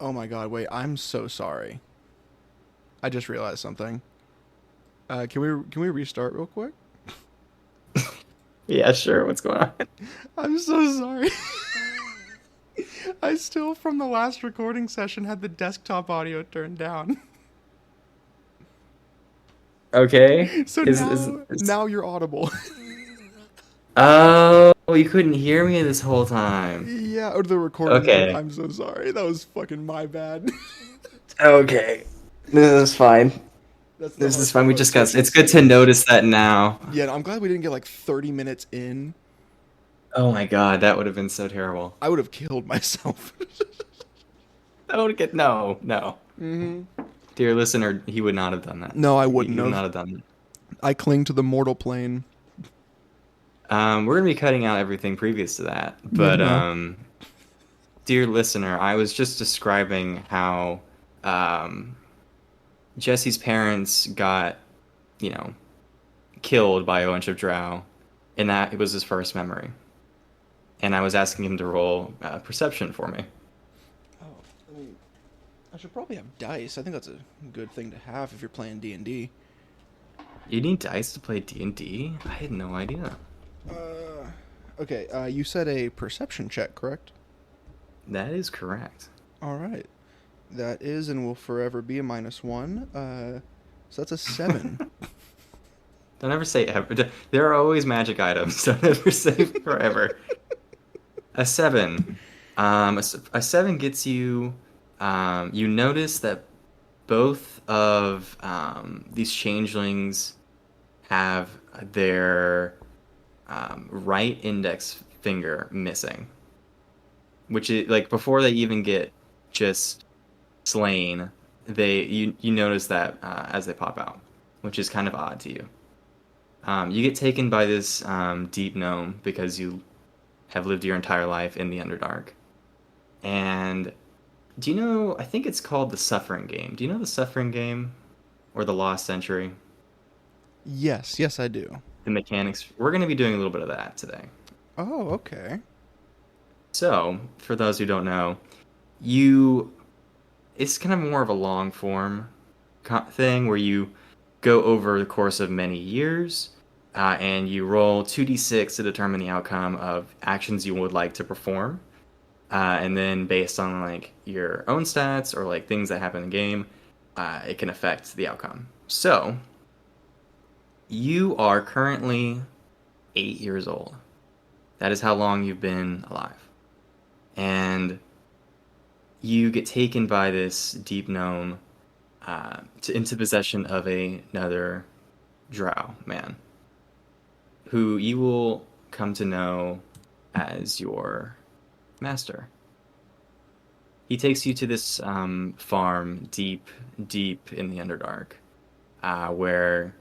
Oh my god, wait, I'm so sorry. I just realized something. Can we restart real quick? Yeah, sure. What's going on? I'm so sorry. I still from the last recording session had the desktop audio turned down. Okay. So now you're audible. Oh, you couldn't hear me this whole time. Yeah, or the recording did. Okay. I'm so sorry. That was fucking my bad. Okay. This is fine. That's the This is hard fine. part We about just got. social It's good to settings. notice that now. Yeah, I'm glad we didn't get like 30 minutes in. Oh my God, that would have been so terrible. I would have killed myself. That would get no. hmm Dear listener, he would not have done that. No, I He wouldn't would have. not have done that. I cling to the mortal plane. We're gonna be cutting out everything previous to that, Yeah, but no. dear listener, I was just describing how um, Jesse's parents got, you know, killed by a bunch of drow, and that it was his first memory. And I was asking him to roll perception for me. Oh, I mean, I should probably have dice. I think that's a good thing to have if you're playing D&D. You need dice to play D&D? I had no idea. Okay, you said a perception check, correct? That is correct. All right. That is and will forever be a -1. So that's a 7. Don't ever say ever. There are always magic items. Don't ever say forever. A 7. A 7 gets you. You notice that both of these changelings have their right index finger missing, which is like before they even get just slain. You notice that as they pop out, which is kind of odd to you. You get taken by this deep gnome because you have lived your entire life in the Underdark. And do you know? I think it's called the Suffering Game. Do you know the Suffering Game or the Lost Century? Yes, I do. The mechanics. We're going to be doing a little bit of that today. Oh, okay. So, for those who don't know, you it's kind of more of a long form thing where you go over the course of many years and you roll 2d6 to determine the outcome of actions you would like to perform. And then based on like your own stats or like things that happen in the game, it can affect the outcome. So you are currently 8 years old. That is how long you've been alive. And you get taken by this deep gnome into possession of another drow man, who you will come to know as your master. He takes you to this farm deep in the Underdark, where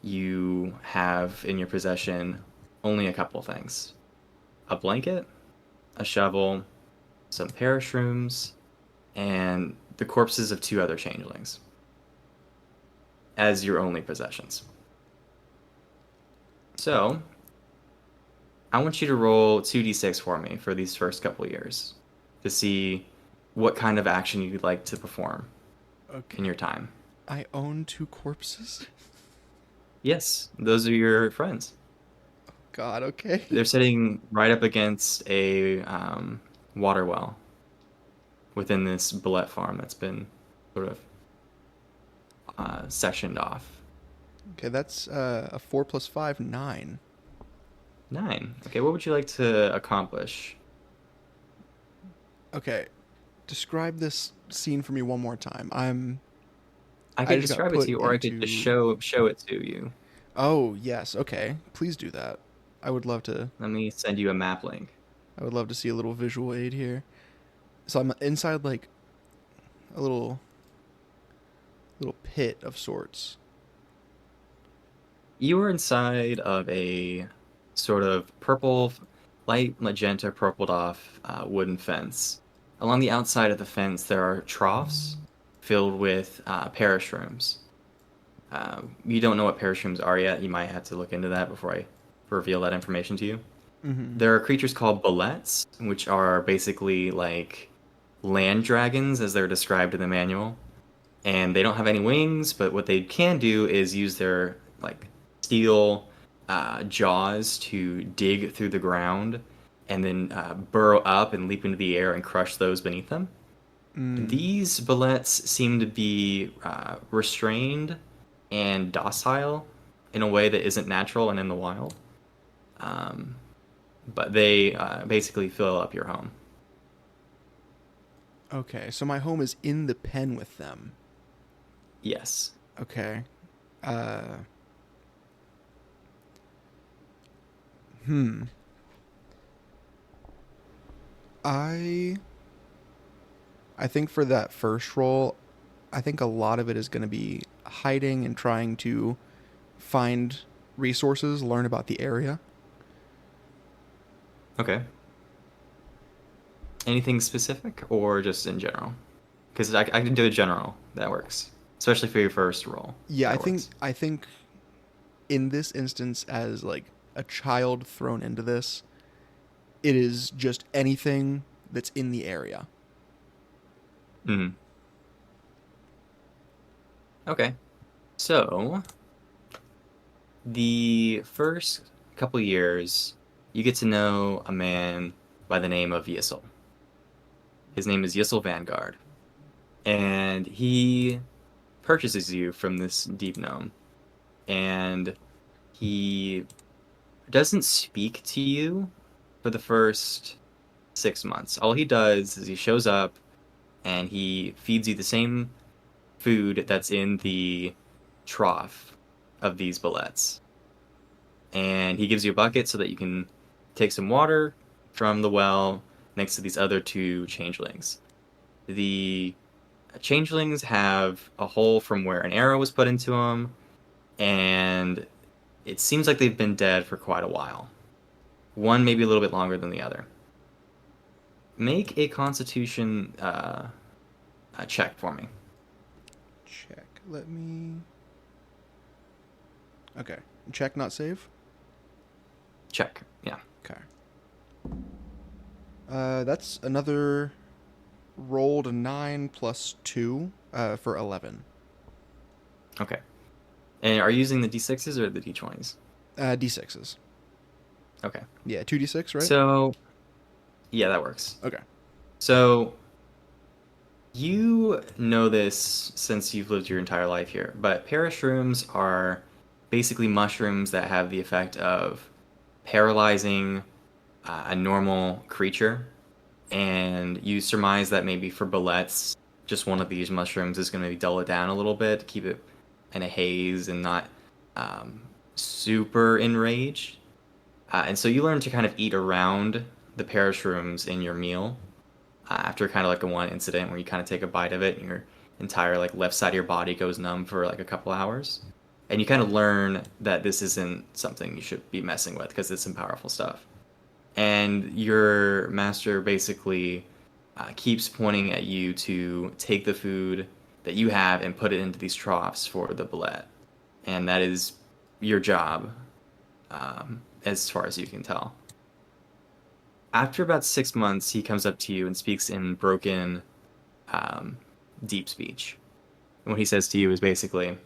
you have in your possession only a couple things: a blanket, a shovel, some parashrooms, and the corpses of two other changelings as your only possessions. So, I want you to roll 2d6 for me for these first couple years to see what kind of action you'd like to perform Okay. in your time. I own 2 corpses. Yes, those are your friends. God, okay. They're sitting right up against a water well within this bullet farm that's been sort of sectioned off. Okay, that's a 4 plus 5, 9. 9. Okay, what would you like to accomplish? Okay, describe this scene for me one more time. I I could just got describe it to put you, or I could just into. show it to you. Oh, yes. Okay. Please do that. I would love to Let me send you a map link. I would love to see a little visual aid here. So I'm inside like a little pit of sorts. You are inside of a sort of purple, light magenta purpled off wooden fence. Along the outside of the fence, there are troughs filled with parashrooms. You don't know what parashrooms are yet. You might have to look into that before I reveal that information to you. Mhm. There are creatures called bullets, which are basically like land dragons, as they're described in the manual, and they don't have any wings. But what they can do is use their like steel jaws to dig through the ground, and then burrow up and leap into the air and crush those beneath them. Mm. These bullets seem to be restrained and docile in a way that isn't natural and in the wild. Um, but they basically fill up your home. Okay, so my home is in the pen with them. Yes. Okay. Uh. Hmm. I. I think for that first role, I think a lot of it is going to be hiding and trying to find resources, learn about the area. Okay. Anything specific or just in general? Because I can do a general. That works. Especially for your first role. Yeah, I That think works. I think in this instance, as like a child thrown into this, it is just anything that's in the area. Hmm. Okay. So, the first couple years, you get to know a man by the name of Yissel. His name is Yissel Vanguard. And he purchases you from this deep gnome. And he doesn't speak to you for the first 6 months. All he does is he shows up and he feeds you the same food that's in the trough of these bullets. And he gives you a bucket so that you can take some water from the well next to these other two changelings. The changelings have a hole from where an arrow was put into them, and it seems like they've been dead for quite a while. One maybe a little bit longer than the other. Make a Constitution a check for me. Check. Let me. Okay. Check, not save. Check. Yeah. Okay. That's another rolled 9 plus 2 for 11. Okay. And are you using the d6s or the d20s? D6s. Okay. Yeah, 2d6, right? So, yeah, that works. Okay. So, you know this since you've lived your entire life here, but parashrooms are basically mushrooms that have the effect of paralyzing a normal creature. And you surmise that maybe for bullets, just one of these mushrooms is going to dull it down a little bit, keep it in a haze and not um, super enraged. And so you learn to kind of eat around the parashrooms in your meal after kind of like a one incident where you kind of take a bite of it and your entire like left side of your body goes numb for like a couple hours. And you kind of learn that this isn't something you should be messing with because it's some powerful stuff. And your master basically keeps pointing at you to take the food that you have and put it into these troughs for the bullet. And that is your job, as far as you can tell. After about 6 months, he comes up to you and speaks in broken, um, deep speech. And what he says to you is basically,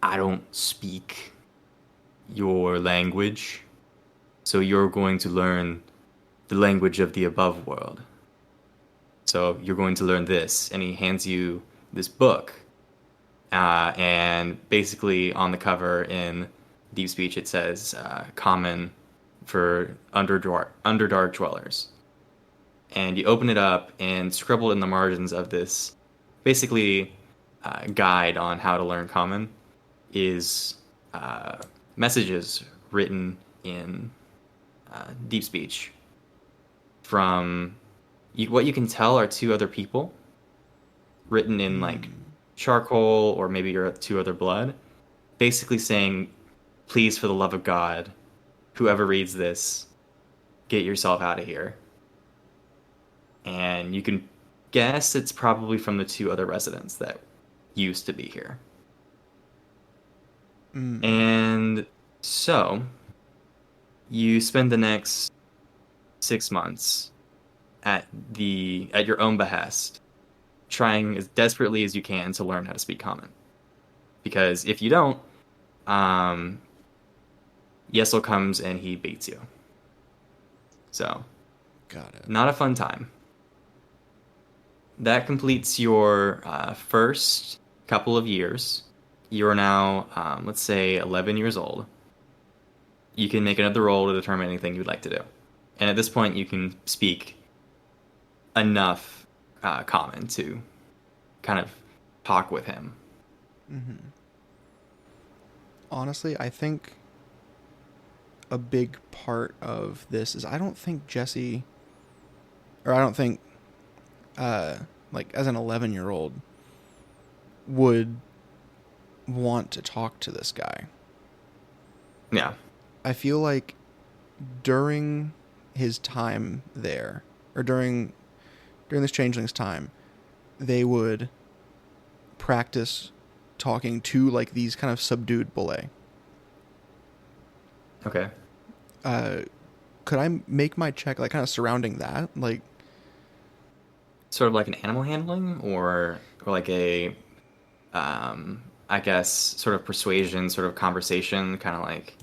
I don't speak your language, so you're going to learn the language of the above world. So you're going to learn this. And he hands you this book. And basically, on the cover in deep speech, it says common for Underdark dwellers. And you open it up, and scribbled in the margins of this basically guide on how to learn common is messages written in deep speech from what you can tell are two other people written in like Hmm. charcoal or maybe your two other blood, basically saying, please, for the love of God, whoever reads this, get yourself out of here. And you can guess it's probably from the two other residents that used to be here. Hmm. And so you spend the next 6 months at your own behest, trying as desperately as you can to learn how to speak common. Because if you don't, um, Yesel comes and he beats you. So, Got it. not a fun time. That completes your first couple of years. You're now, let's say, 11 years old. You can make another roll to determine anything you'd like to do. And at this point, you can speak enough common to kind of talk with him. Honestly, I think a big part of this is I don't think Jesse, or I don't think, uh, like as an 11-year-old, would want to talk to this guy. Yeah. I feel like during his time there, or during this changeling's time, they would practice talking to like these kind of subdued bullet. Okay. Uh, could I make my check like kind of surrounding that? Like, Sort of like an animal handling, or like a, I guess, sort of persuasion, sort of conversation, kind of like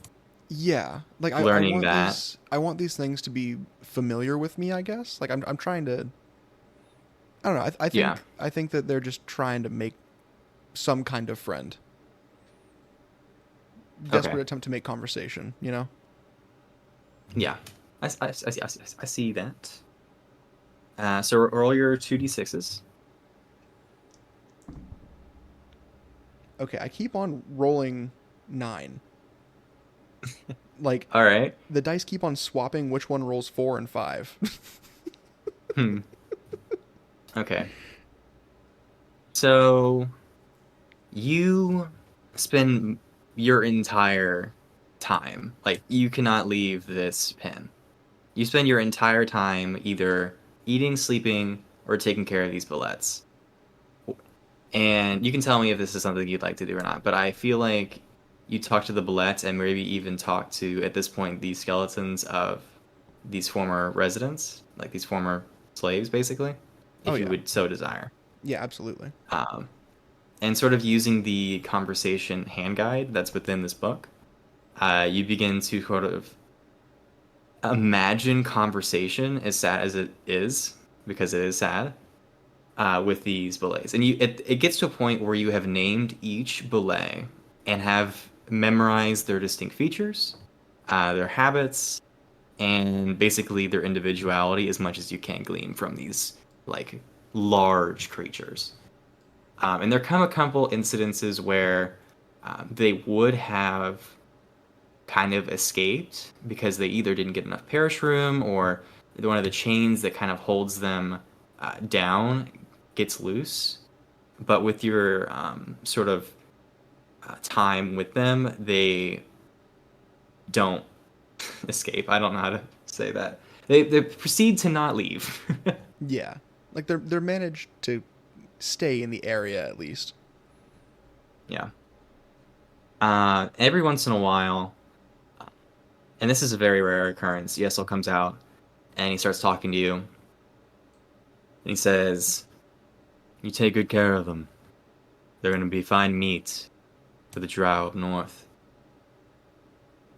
yeah, like learning that. I want these things to be familiar with me. I guess like I'm trying to. I don't know. Yeah. I think that they're just trying to make some kind of friend. Okay. Desperate attempt to make conversation. You know. Yeah. I see that. So earlier 2d6s. Okay, I keep on rolling 9. Like All right. the dice keep on swapping which one rolls 4 and 5. Hmm. Okay. So you spend your entire time, like you cannot leave this pen. You spend your entire time either eating, sleeping, or taking care of these bullets. And you can tell me if this is something you'd like to do or not, but I feel like you talk to the bullets and maybe even talk to, at this point, the skeletons of these former residents, like these former slaves, basically, Oh if you yeah, would so desire. yeah, absolutely. Um, and sort of using the conversation hand guide that's within this book, you begin to sort of imagine conversation, as sad as it is, because it is sad, with these billets. And it gets to a point where you have named each billet and have memorized their distinct features, their habits, and basically their individuality as much as you can glean from these like large creatures. And there come a couple incidences where they would have kind of escaped because they either didn't get enough parish room, or one of the chains that kind of holds them down gets loose. But with your sort of time with them, they don't escape. I don't know how to say that. They proceed to not leave. Yeah, like they're managed to stay in the area at least. Yeah. Every once in a while, and this is a very rare occurrence, Yesel comes out and he starts talking to you. And he says, "You take good care of them. They're going to be fine meat for the drow up north.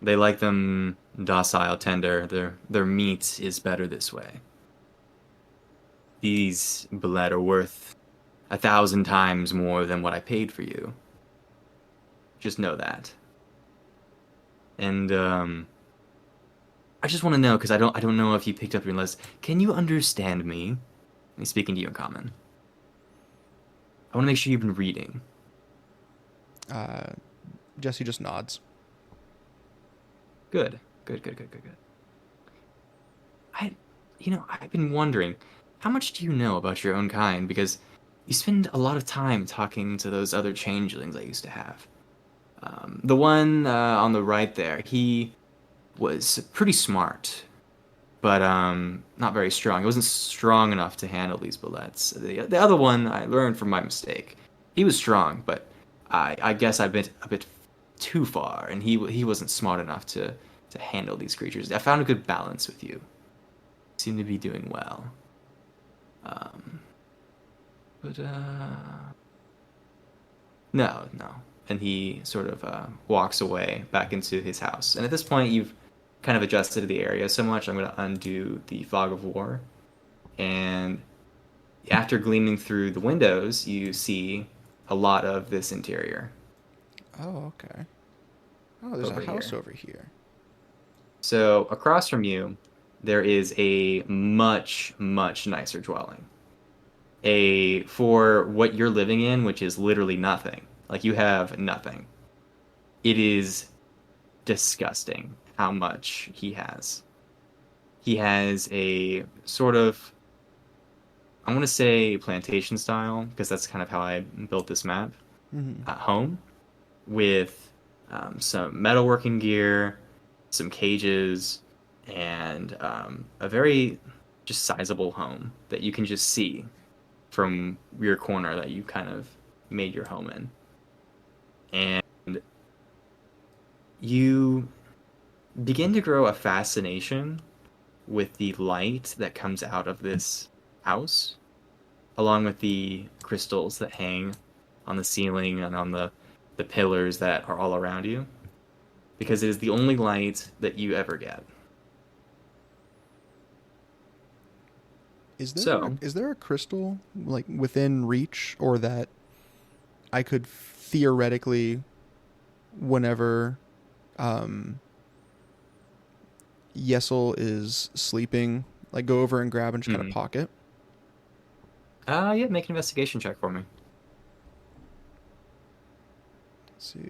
They like them docile, tender. Their meat is better this way. These bled are worth 1,000 times more than what I paid for you. Just know that. And I just want to know, because I don't know if you picked up your list. Can you understand me? I'm speaking to you in common. I want to make sure you've been reading." Uh, Jesse just nods. Good. I've been wondering, how much do you know about your own kind? Because you spend a lot of time talking to those other changelings I used to have. The one on the right there, he was pretty smart, but not very strong. He wasn't strong enough to handle these bullets. The other one I learned from my mistake. He was strong, but I guess I went a bit too far, and he wasn't smart enough to handle these creatures. I found a good balance with you. You seem to be doing well. Um, but no. And he sort of walks away back into his house. And at this point, you've kind of adjusted to the area so much. I'm going to undo the fog of war. And after gleaming through the windows, you see a lot of this interior Oh, okay. Oh, there's a over house here. over here. So across from you, there is a much, much nicer dwelling. For what you're living in, which is literally nothing. Like you have nothing. It is disgusting how much he has. He has a sort of, I want to say plantation style, because that's kind of how I built this map, Mm-hmm. home with some metalworking gear, some cages, and a very just sizable home that you can just see from your corner that you kind of made your home in. And you begin to grow a fascination with the light that comes out of this house, along with the crystals that hang on the ceiling and on the pillars that are all around you, because it is the only light that you ever get. So, Is there a crystal like within reach, or that I could theoretically, whenever um, Yesel is sleeping, like go over and grab and just kind of hmm. pocket? Yeah, make an investigation check for me. Let's see.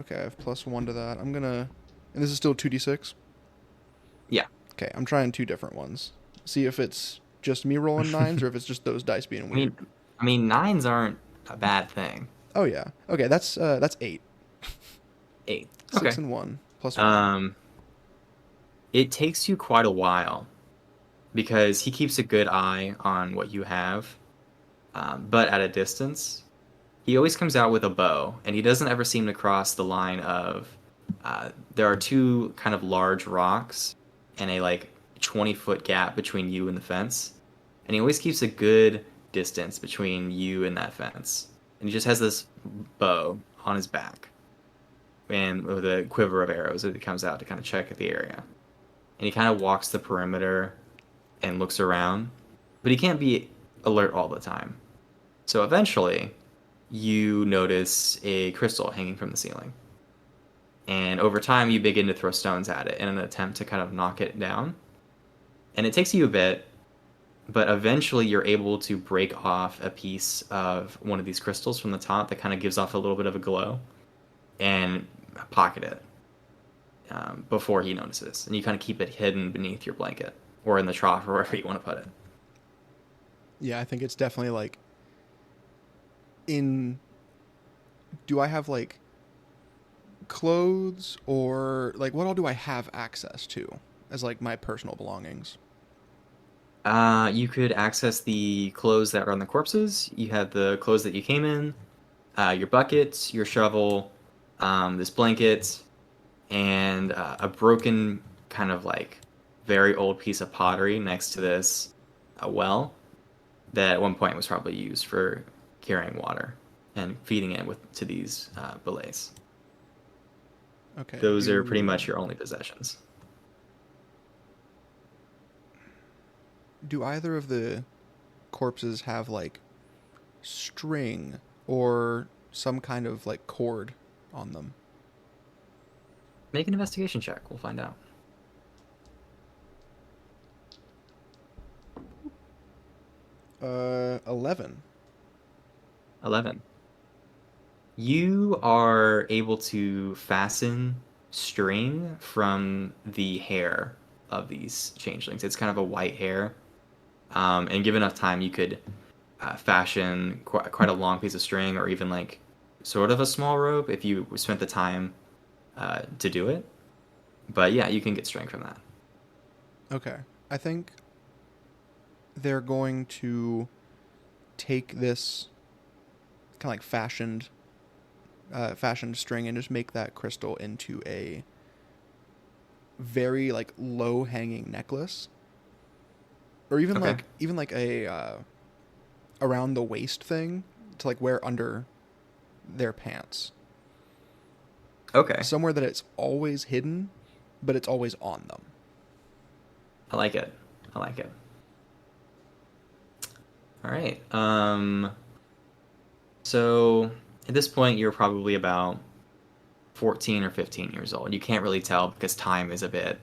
Okay, I have +1 to that. I'm gonna, and this is still 2d6. Yeah. Okay, I'm trying two different ones. See if it's just me rolling nines or if it's just those dice being I mean, weird. I mean, nines aren't a bad thing. Oh yeah. Okay, that's 8. Eight. Six Okay. and one +1. Um, it takes you quite a while because he keeps a good eye on what you have, but at a distance. He always comes out with a bow, and he doesn't ever seem to cross the line of. There are two kind of large rocks and a like 20-foot gap between you and the fence, and he always keeps a good distance between you and that fence. And he just has this bow on his back, and with a quiver of arrows that he comes out to kind of check the area. And he kind of walks the perimeter and looks around, but he can't be alert all the time. So eventually, you notice a crystal hanging from the ceiling. And over time, you begin to throw stones at it in an attempt to kind of knock it down. And it takes you a bit, but eventually you're able to break off a piece of one of these crystals from the top that kind of gives off a little bit of a glow and pocket it before he notices. And you kind of keep it hidden beneath your blanket or in the trough or wherever you want to put it. Yeah, I think it's definitely like in. Do I have like clothes or like what all do I have access to as like my personal belongings? You could access the clothes that are on the corpses. You have the clothes that you came in, your buckets, your shovel, this blanket, and a broken kind of like very old piece of pottery next to this well that at one point was probably used for carrying water and feeding it with to these belays. Okay. Those are pretty much your only possessions. Do either of the corpses have like string or some kind of like cord on them? Make an investigation check. We'll find out. 11. 11. You are able to fasten string from the hair of these changelings. It's kind of a white hair. And given enough time, you could fashion quite a long piece of string or even like sort of a small rope if you spent the time to do it. But yeah, you can get string from that. Okay. I think they're going to take this kind of like fashioned string and just make that crystal into a very like low hanging necklace or Okay. even like a around the waist thing to like wear under their pants. Okay. Somewhere that it's always hidden, but it's always on them. I like it. I like it. All right. So at this point, you're probably about 14 or 15 years old. You can't really tell because time is a bit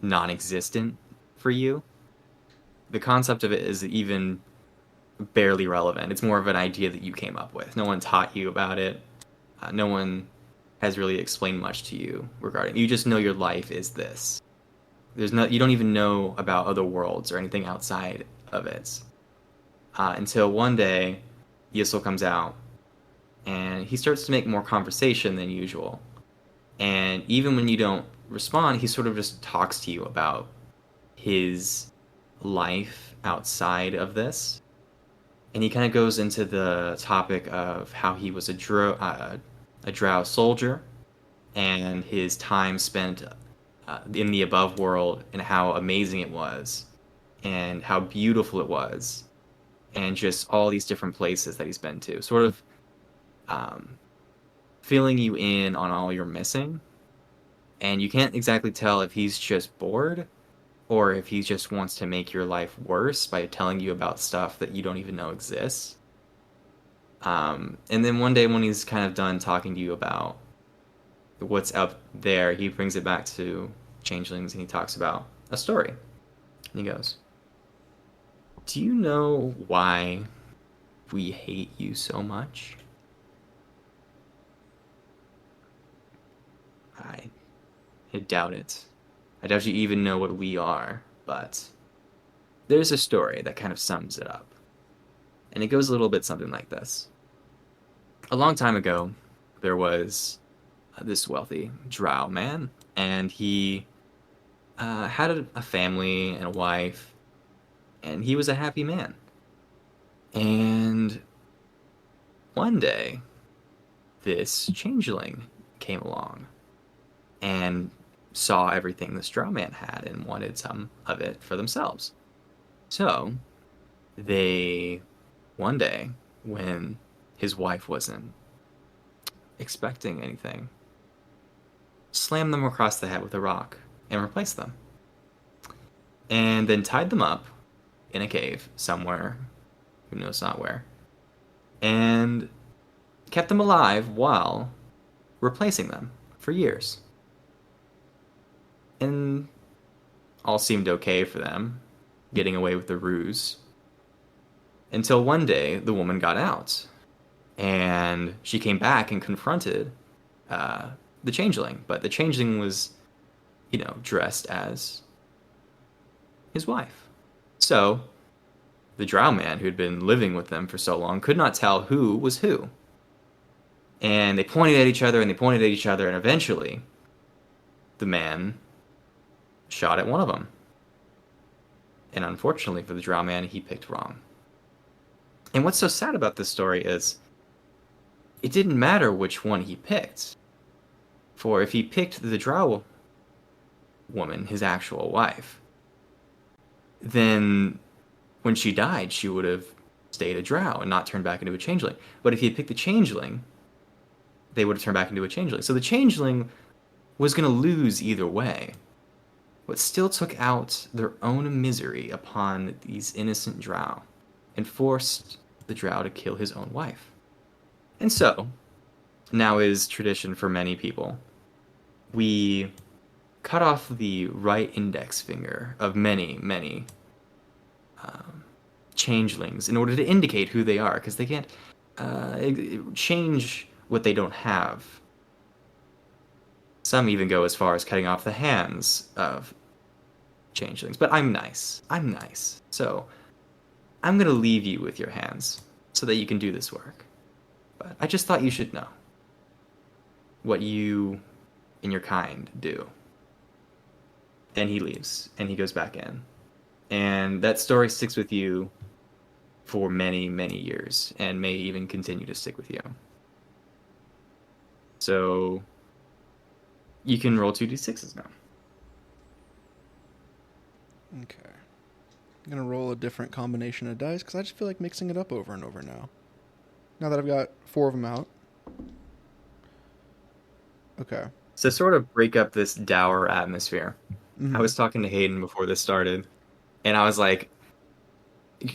non-existent for you. The concept of it is even barely relevant. It's more of an idea that you came up with. No one taught you about it. No one has really explained much to you regarding. You just know your life is this. There's no. You don't even know about other worlds or anything outside of it until one day, Yisel comes out and he starts to make more conversation than usual. And even when you don't respond, he sort of just talks to you about his life outside of this. And he kind of goes into the topic of how he was a drow soldier and his time spent in the above world and how amazing it was and how beautiful it was and just all these different places that he's been to. Sort of um, filling you in on all you're missing. And you can't exactly tell if he's just bored or if he just wants to make your life worse by telling you about stuff that you don't even know exists. And then one day when he's kind of done talking to you about what's up there, he brings it back to changelings and he talks about a story. And he goes, "Do you know why we hate you so much?" I, I doubt it. I doubt you even know what we are, but there's a story that kind of sums it up. And it goes a little bit something like this. A long time ago, there was this wealthy drow man, and he had a family and a wife, and he was a happy man. And one day, this changeling came along and saw everything this drow man had and wanted some of it for themselves. So they, one day, when his wife wasn't expecting anything, slammed them across the head with a rock and replaced them. And then tied them up in a cave somewhere, who knows not where, and kept them alive while replacing them for years. And all seemed okay for them, getting away with the ruse. Until one day, the woman got out, and she came back and confronted uh, the changeling. But the changeling was, dressed as his wife. So the drow man, who'd been living with them for so long, could not tell who was who. And they pointed at each other and they pointed at each other, and eventually the man shot at one of them. And unfortunately for the drow man, he picked wrong. And what's so sad about this story is it didn't matter which one he picked. For if he picked the drow woman, his actual wife, then when she died, she would have stayed a drow and not turned back into a changeling. But if he had picked the changeling, they would have turned back into a changeling. So the changeling was going to lose either way, but still took out their own misery upon these innocent drow and forced the drow to kill his own wife. And so, now is tradition for many people. We cut off the right index finger of many, many changelings in order to indicate who they are, because they can't change what they don't have. Some even go as far as cutting off the hands of changelings. But I'm nice. I'm nice. So I'm going to leave you with your hands so that you can do this work. But I just thought you should know what you and your kind do. And he leaves, and he goes back in. And that story sticks with you for many, many years, and may even continue to stick with you. So you can roll 2d6s now. Okay. I'm gonna roll a different combination of dice because I just feel like mixing it up over and over now. Now that I've got 4 of them out. Okay. So sort of break up this dour atmosphere. I Mm-hmm. was talking to Hayden before this started, and I was like,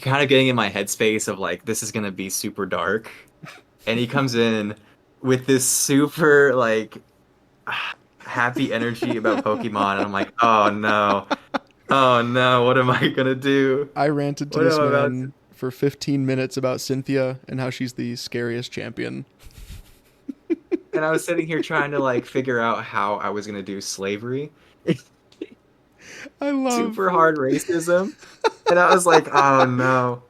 kind of getting in my headspace of like, this is gonna be super dark. And he comes in with this super like happy energy about Pokemon, and I'm like, oh no, what am I gonna do? I ranted to What am this I about to? man for 15 minutes about Cynthia and how she's the scariest champion. And I was sitting here trying to like figure out how I was gonna do slavery, I love. super hard racism, and I was like, oh no.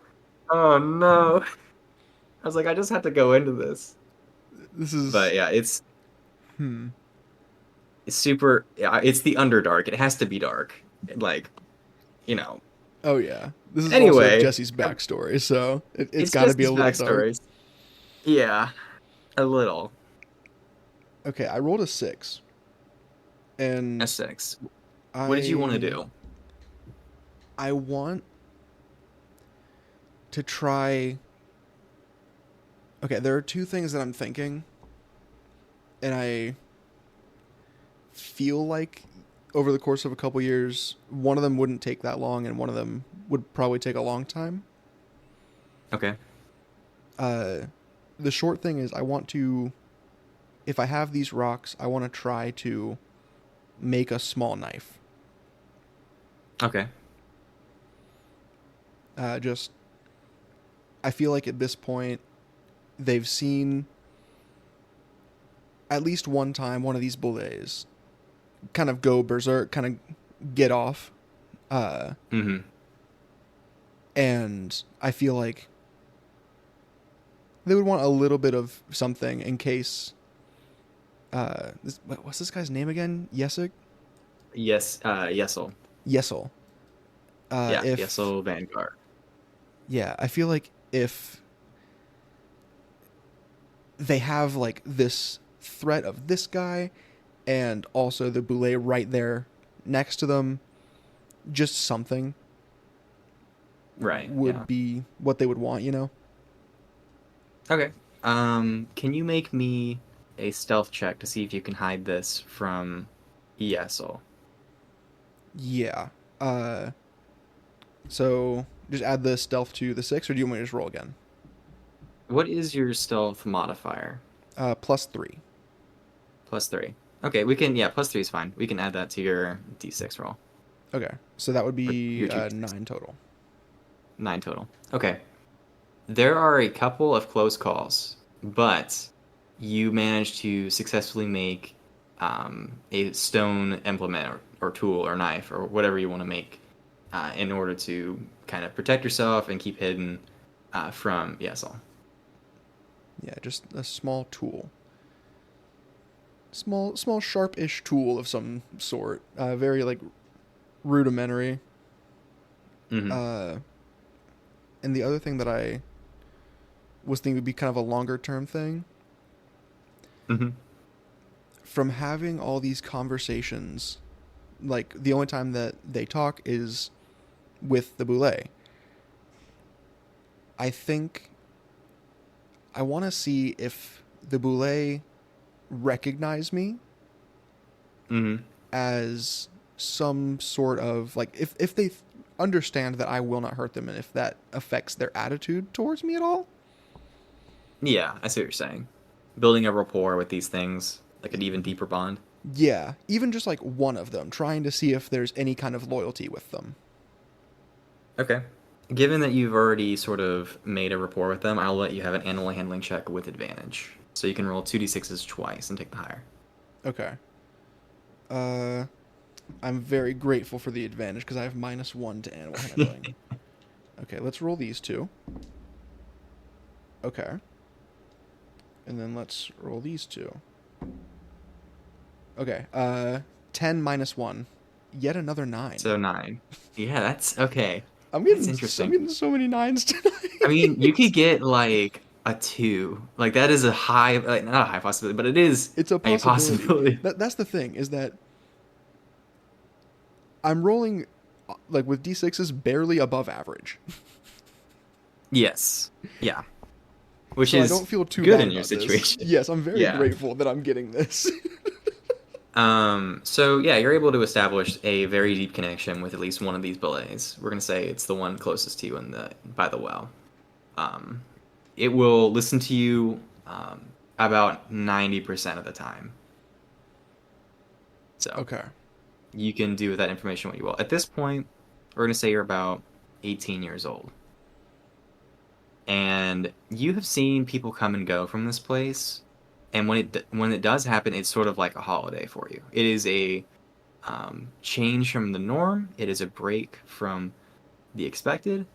I was like, I just have to go into this. This But is. yeah, Hmm. it's super. Yeah, it's the Underdark. It has to be dark. Like, you know. Oh, yeah. This is also Anyway, Jesse's backstory, so it's it's got to just be a his little dark. backstories. Yeah, a little. Okay, I rolled a 6. A And six. What did you want to I. do? I want to try. Okay, there are 2 things that I'm thinking. And I feel like over the course of a couple years, one of them wouldn't take that long, and one of them would probably take a long time. Okay. Uh, the short thing is, I want to, if I have these rocks, I want to try to make a small knife. Okay. Just, I feel like at this point, they've seen at least one time one of these bullets kind of go berserk, kind of get off. Uh, Mm-hmm. and I feel like they would want a little bit of something in case. What's this guy's name again? Yesig? Yes. Yesel. Yesel. Yeah. If Yesel Vanguard. Yeah, I feel like if they have like this threat of this guy and also the boulet right there next to them, just something Right. Yeah. would be what they would want, you know? Okay. Can you make me a stealth check to see if you can hide this from Yesel? Yeah. Uh, so just add the stealth to the 6, or do you want me to just roll again? What is your stealth modifier? +3. Plus three. Okay, we can. Yeah, plus three is fine. We can add that to your d6 roll. Okay, so that would Or be your 2d6. 9 total. Nine total. Okay. There are a couple of close calls, but you managed to successfully make a stone implement or tool or knife or whatever you want to make in order to kind of protect yourself and keep hidden from Yesel. Yeah, just a small tool. Small, sharp-ish tool of some sort. Very like rudimentary. Mm-hmm. Uh, and the other thing that I was thinking would be kind of a longer term thing. Mm-hmm. From having all these conversations, like the only time that they talk is with the boulet. I think I want to see if the boulet recognize me Mm-hmm. as some sort of like if they understand that I will not hurt them and if that affects their attitude towards me at all. Yeah, I see what you're saying. Building a rapport with these things, like an even deeper bond. Yeah, even just like one of them, trying to see if there's any kind of loyalty with them. Okay. Given that you've already sort of made a rapport with them, I'll let you have an animal handling check with advantage. So you can roll 2d6s twice and take the higher. Okay. Uh, I'm very grateful for the advantage because I have -1 to animal handling. Okay, let's roll these 2. Okay. And then let's roll these 2. Okay. 10 -1. Yet another 9. So 9. Yeah, that's okay. I'm That's getting I'm interesting. getting so many 9s I mean, you could tonight. get like a 2. Like that is a high, like, not a high possibility, but it is It's a a possibility. possibility. That's the thing is that I'm rolling like with d6s barely above average. Yes. Yeah. Which So I is don't feel too good bad in your about this. situation. Yes, I'm very Yeah. grateful that I'm getting this. So yeah, you're able to establish a very deep connection with at least one of these belays. We're gonna say it's the one closest to you in the by the well. Um, it will listen to you about 90% of the time. So Okay. you can do with that information what you will. At this point, we're gonna say you're about 18 years old, and you have seen people come and go from this place. And when it does happen, it's sort of like a holiday for you. It is a change from the norm. It is a break from the expected.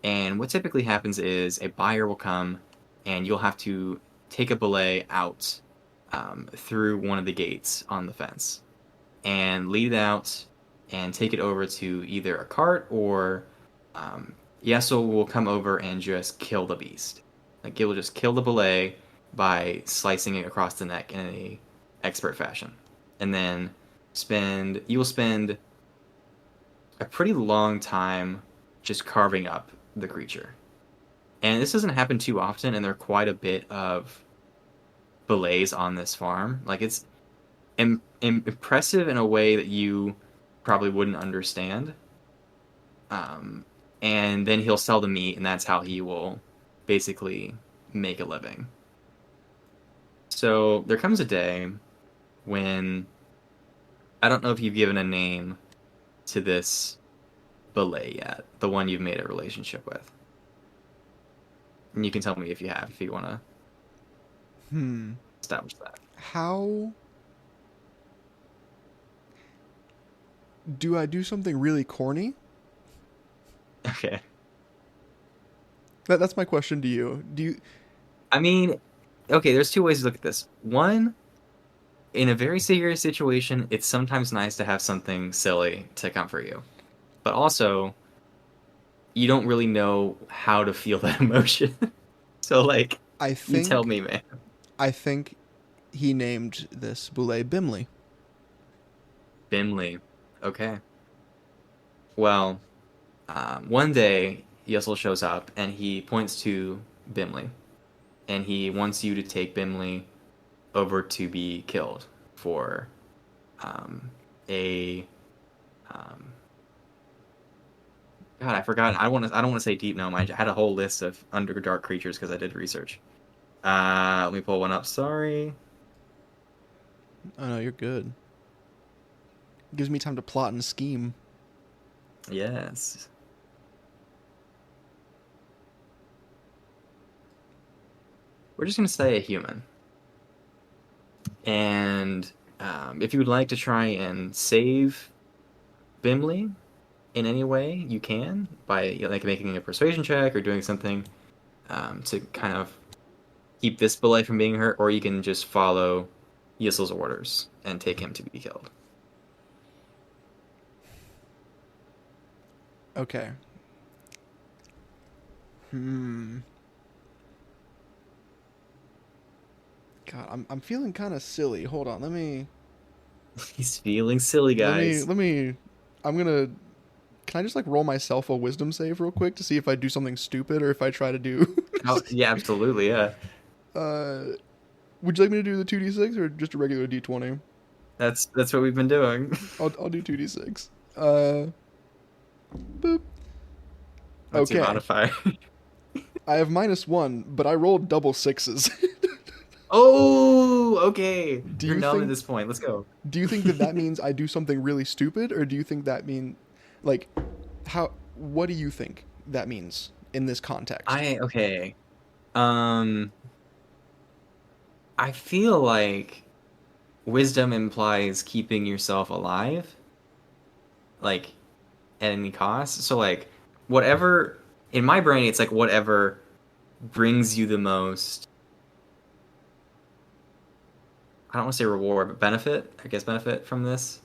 And what typically happens is a buyer will come, and you'll have to take a belay out through one of the gates on the fence and lead it out and take it over to either a cart or Yesel will come over and just kill the beast. Like it will just kill the belay by slicing it across the neck in a expert fashion, and then you will spend a pretty long time just carving up the creature. And this doesn't happen too often, and there are quite a bit of belays on this farm. Like it's impressive in a way that you probably wouldn't understand. Um, and then he'll sell the meat, and that's how he will basically make a living. So there comes a day when I don't know if you've given a name to this belay yet, the one you've made a relationship with. And you can tell me if you have, if you want to Hmm. establish that. How do I do something really corny? Okay. That's my question to you. Do you? I mean, okay, there's two ways to look at this. One, in a very serious situation, it's sometimes nice to have something silly to comfort you. But also, you don't really know how to feel that emotion. So, like, I you tell think me, man. I think he named this Boule Bimley. Bimley. Okay. Well, one day, Yesel shows up and he points to Bimley. And he wants you to take Bimley over to be killed for a um, God, I forgot. I don't want to say deep gnome. I had a whole list of Underdark creatures because I did research. Let me pull one up. Sorry. Oh no, you're good. Gives me time to plot and scheme. Yes. We're just gonna say a human. And if you would like to try and save Bimley in any way, you can by like making a persuasion check or doing something to kind of keep this belay from being hurt, or you can just follow Yissel's orders and take him to be killed. Okay. Hmm. God, I'm feeling kind of silly. Hold on. He's feeling silly, guys. Let me I'm going to can I just like roll myself a wisdom save real quick to see if I do something stupid or if I try to do Oh, yeah, absolutely, yeah. uh would you like me to do the 2d6 or just a regular d20? That's what we've been doing. I'll do 2d6. Uh boop. What's your Okay. modifier? I have -1, but I rolled double sixes. Oh, okay. do You're you numb at think this point. Let's go. do you think that that means I do something really stupid or do you think that mean like how what do you think that means in this context? Okay. Um, I feel like wisdom implies keeping yourself alive, like at any cost. So like whatever in my brain, it's like whatever brings you the most. I don't want to say reward, but benefit. I guess benefit from this.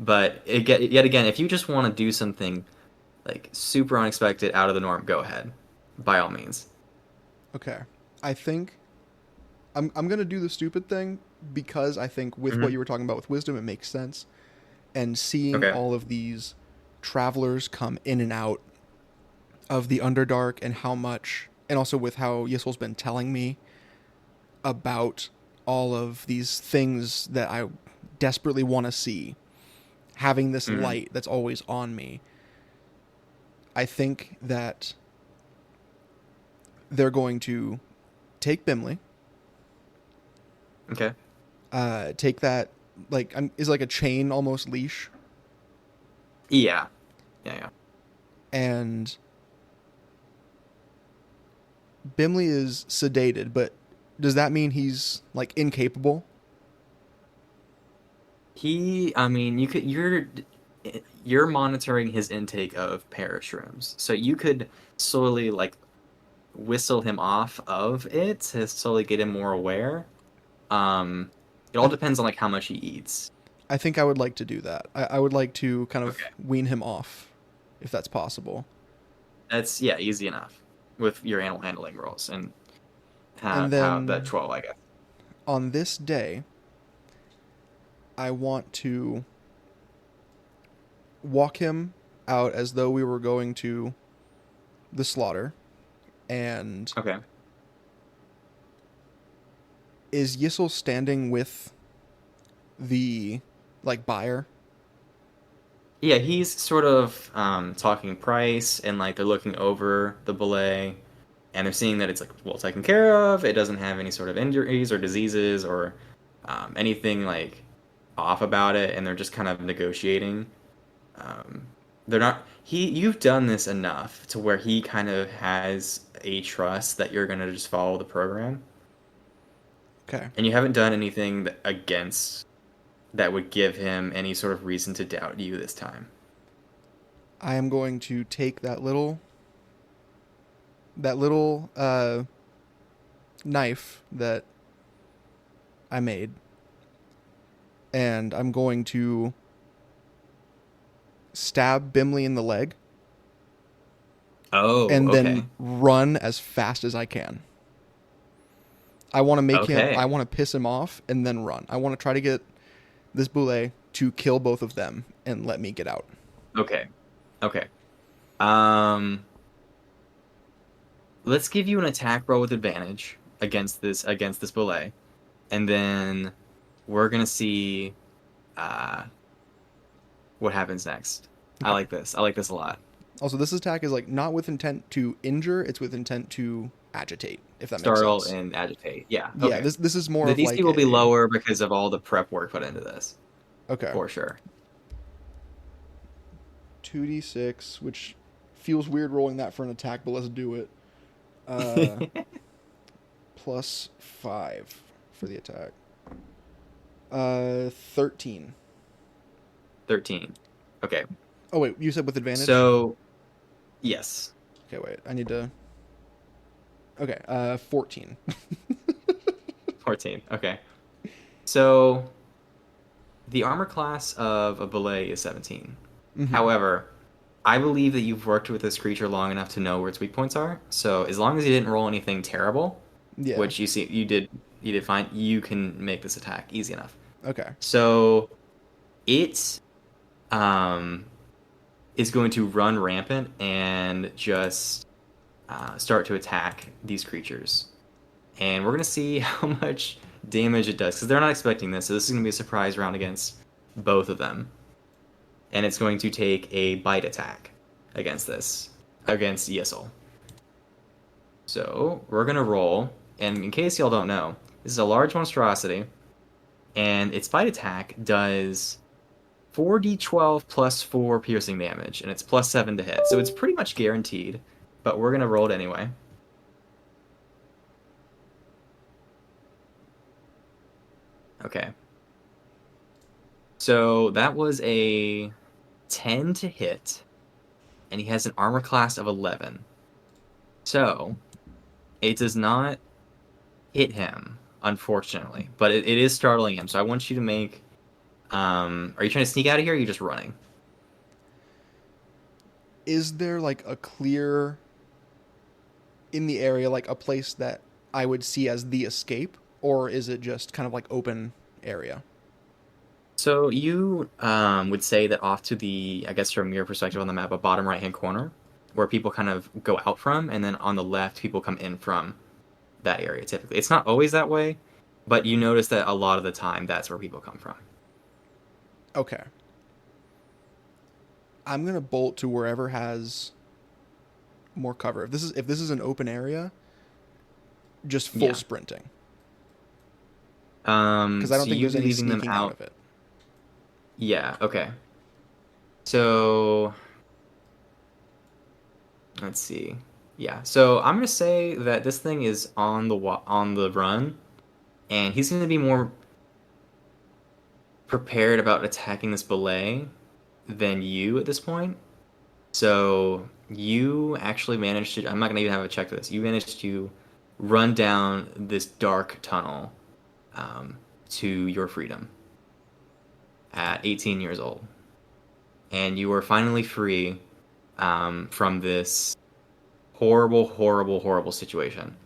But yet again, if you just want to do something like super unexpected, out of the norm, go ahead, by all means. Okay. I think I'm going to do the stupid thing because I think with what Hmm. you were talking about with wisdom it makes sense and seeing Okay. all of these travelers come in and out of the Underdark, and how much, and also with how Yissel's been telling me about all of these things that I desperately want to see, having this Hmm. light that's always on me. I think that they're going to take Bimley, Okay. take that, like, is like a chain almost leash, Yeah. Yeah. Yeah. and Bimley is sedated, but does that mean he's like incapable? I mean, you're monitoring his intake of parashrooms, so you could slowly like whistle him off of it to slowly get him more aware. It all I, depends on like how much he eats. I think I would like to do that. I would like to kind of Okay, wean him off, if that's possible. that's yeah, easy enough with your animal handling rolls and And how that then 12, I guess. on this day, I want to walk him out as though we were going to the slaughter. And Okay. is Yissel standing with the like buyer? Yeah, he's sort of talking price and like they're looking over the belay and they're seeing that it's like well taken care of. It doesn't have any sort of injuries or diseases or anything like off about it, and they're just kind of negotiating. Um, they're not. You've done this enough to where he kind of has a trust that you're gonna just follow the program, Okay. and you haven't done anything against that would give him any sort of reason to doubt you this time. I am going to take that little knife that I made, and I'm going to stab Bimley in the leg Oh, and then okay, run as fast as I can. I want to make him, I okay, want to piss him off and then run. I want to try to get this boulet to kill both of them and let me get out. okay, okay. Um, let's give you an attack roll with advantage against this belay, and then we're gonna see uh what happens next. I Okay. like this. I like this a lot. Also, this attack is like not with intent to injure, it's with intent to agitate, if that makes Startle sense. and agitate. Yeah, Yeah, okay. this is more The of DC like will be a lower because of all the prep work put into this, okay. for sure. 2d6, which feels weird rolling that for an attack, but let's do it. Uh plus 5 for the attack. 13. 13. Okay. Oh wait, you said with advantage? So, yes. Okay, wait. I need to. Okay, 14. 14. Okay. So, the armor class of a belay is 17. Mm-hmm. However, I believe that you've worked with this creature long enough to know where its weak points are. So, as long as you didn't roll anything terrible, Yeah. which you did fine, you can make this attack easy enough. Okay. So, it um is going to run rampant and just start to attack these creatures. And we're going to see how much damage it does because they're not expecting this. So this is going to be a surprise round against both of them. And it's going to take a bite attack against Yesel. So we're going to roll. And in case y'all don't know, this is a large monstrosity. And its bite attack does 4d12 plus 4 piercing damage, and it's plus 7 to hit. So it's pretty much guaranteed, but we're going to roll it anyway. Okay. So that was a 10 to hit, and he has an armor class of 11. So it does not hit him, unfortunately, but it is startling him. So I want you to make. Are you trying to sneak out of here, or are you just running? Is there like a clear in the area, like a place that I would see as the escape, or is it just kind of like open area? So you would say that off to the, I guess from your perspective on the map, a bottom right-hand corner, where people kind of go out from, and then on the left, people come in from that area typically. It's not always that way, but you notice that a lot of the time that's where people come from. Okay. I'm gonna bolt to wherever has more cover. If this is an open area, just full Yeah. sprinting because I don't So think you'd there's be any leaving them sneaking out out. of it. Yeah, okay. So let's see. Yeah, so I'm gonna say that this thing is on the run, and he's gonna be more prepared about attacking this belay than you at this point. So you actually managed to. I'm not gonna even have a check for this. You managed to run down this dark tunnel um, to your freedom at 18 years old, and you are finally free from this horrible, horrible, horrible situation.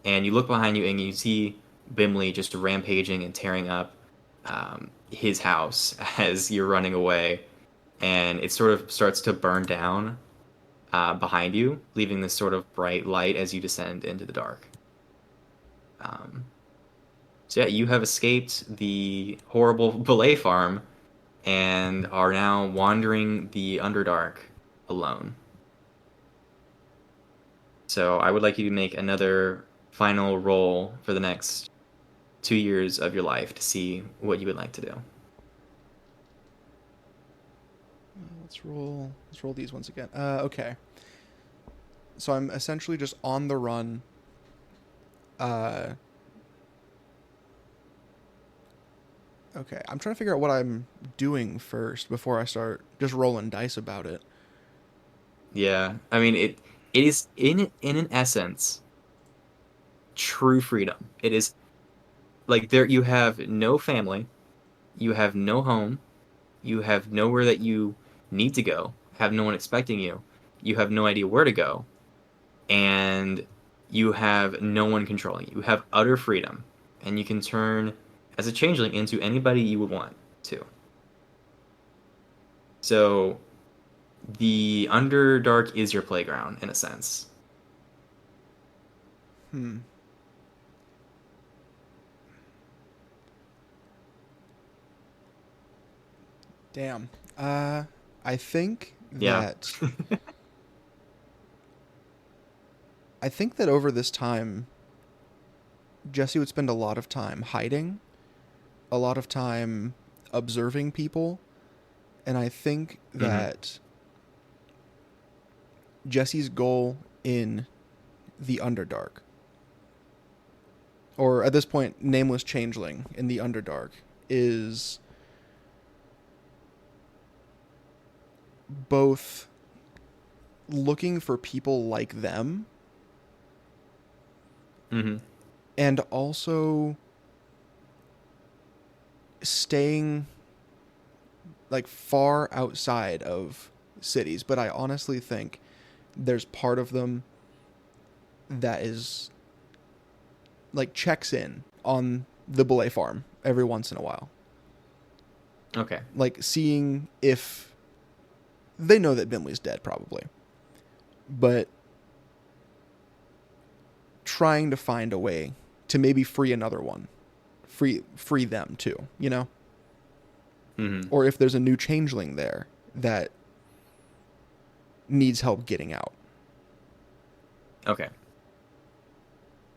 And you look behind you and you see Bimley just rampaging and tearing up his house as you're running away, and it sort of starts to burn down behind you, leaving this sort of bright light as you descend into the dark. Um, so yeah, you have escaped the horrible belay farm and are now wandering the Underdark alone. So I would like you to make another final roll for the next 2 years of your life to see what you would like to do. Let's roll these once again. Okay. So I'm essentially just on the run. Uh, okay. I'm trying to figure out what I'm doing first before I start just rolling dice about it. Yeah, I mean it is in an essence true freedom. It is like there you have no family, you have no home, you have nowhere that you need to go, have no one expecting you, you have no idea where to go, and you have no one controlling you. You have utter freedom, and you can turn as a changeling into anybody you would want to. So the Underdark is your playground in a sense. Hmm. Damn. I think Yeah. that I think that over this time, Jesse would spend a lot of time hiding, a lot of time observing people, and I think hmm that Jesse's goal in the Underdark, or at this point, nameless changeling in the Underdark, is both looking for people like them hmm and also staying like far outside of cities. But I honestly think there's part of them that is like checks in on the belay farm every once in a while, Okay. like seeing if they know that Bimley's dead probably, but trying to find a way to maybe free another one, free them too, you know. hmm Or if there's a new changeling there that needs help getting out. Okay.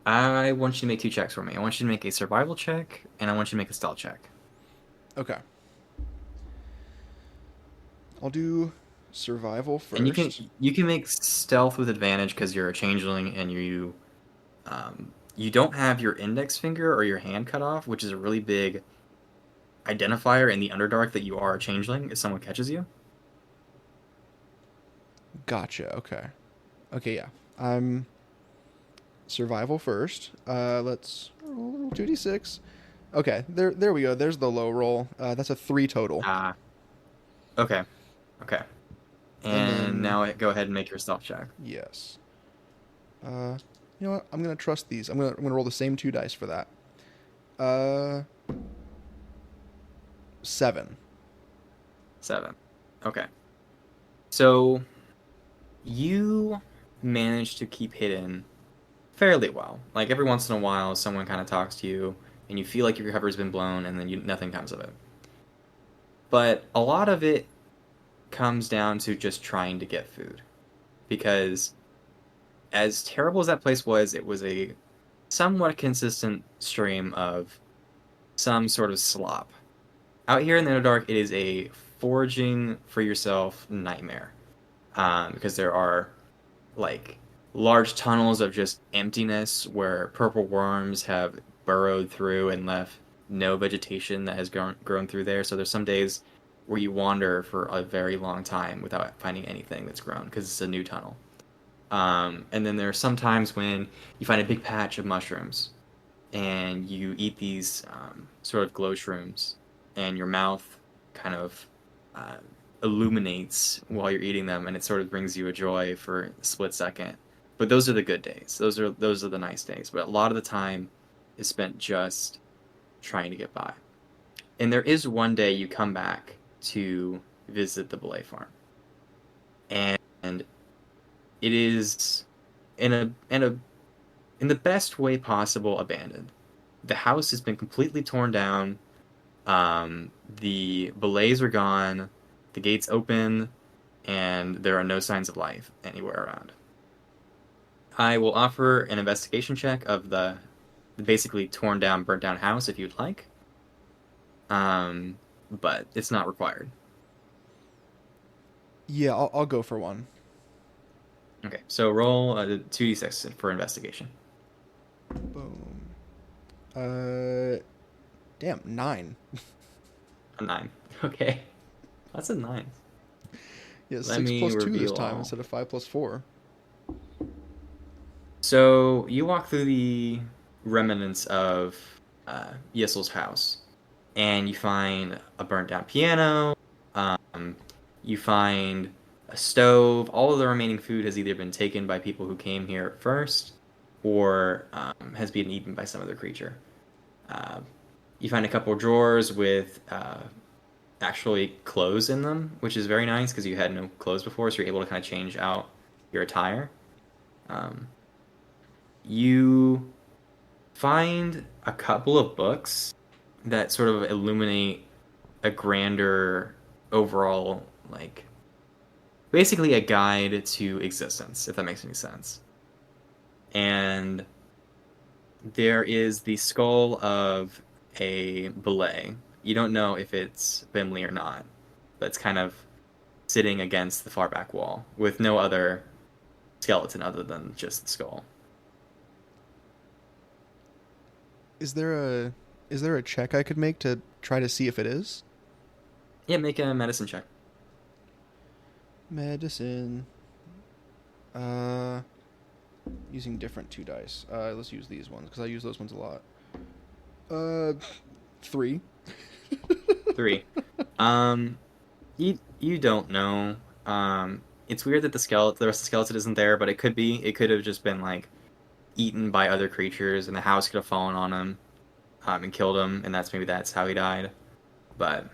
I want you to make two checks for me. I want you to make a survival check, and I want you to make a stealth check. Okay, I'll do survival And first. you can make stealth with advantage because you're a changeling and you don't have your index finger or your hand cut off, which is a really big identifier in the Underdark that you are a changeling if someone catches you. Gotcha. Okay. Okay. Yeah. I'm survival first. Let's roll 2d6. Okay. There we go. There's the low roll. That's a 3 total. Ah, okay, okay. And And then now go ahead and make your stealth check. yes. Uh, you know what? I'm gonna trust these. I'm gonna roll the same 2 dice for that. Uh, 7. 7. Okay. So you manage to keep hidden fairly well. Like every once in a while, someone kind of talks to you, and you feel like your cover's been blown, and then nothing comes of it. But a lot of it comes down to just trying to get food, because as terrible as that place was, it was a somewhat consistent stream of some sort of slop. Out here in the Underdark, it is a foraging for yourself nightmare, because there are like large tunnels of just emptiness where purple worms have burrowed through and left no vegetation that has grown through there. So there's some days where you wander for a very long time without finding anything that's grown because it's a new tunnel. And then there are some times when you find a big patch of mushrooms and you eat these sort of glow shrooms, and your mouth kind of uh, illuminates while you're eating them, and it sort of brings you a joy for a split second. But those are the good days. Those are the nice days. But a lot of the time is spent just trying to get by. And there is one day you come back to visit the belay farm, and it is in the best way possible abandoned. The house has been completely torn down. The belays are gone, the gates open, and there are no signs of life anywhere around. I will offer an investigation check of the basically torn down, burnt down house if you'd like. But it's not required. Yeah, I'll go for one. Okay, so roll 2d6 for investigation. Boom. Damn, 9. A 9. Okay, that's a 9. Yeah, Let 6 me plus 2 this reveal time all. instead of 5 plus 4. So you walk through the remnants of Yissel's house, and you find a burnt down piano. You find a stove. All of the remaining food has either been taken by people who came here first, or has been eaten by some other creature. Uh, you find a couple of drawers with actually clothes in them, which is very nice because you had no clothes before, so you're able to kind of change out your attire. Um, you find a couple of books that sort of illuminate a grander overall, like basically a guide to existence, if that makes any sense. And there is the skull of a belay. You don't know if it's Bimley or not, but it's kind of sitting against the far back wall with no other skeleton other than just the skull. Is there a check I could make to try to see if it is? Yeah, make a medicine check. Medicine. Uh, using different 2 dice. Let's use these ones because I use those ones a lot. 3. 3. You don't know. It's weird that the rest of the skeleton isn't there, but it could be. It could have just been like eaten by other creatures, and the house could have fallen on him, and killed him, and that's how he died. But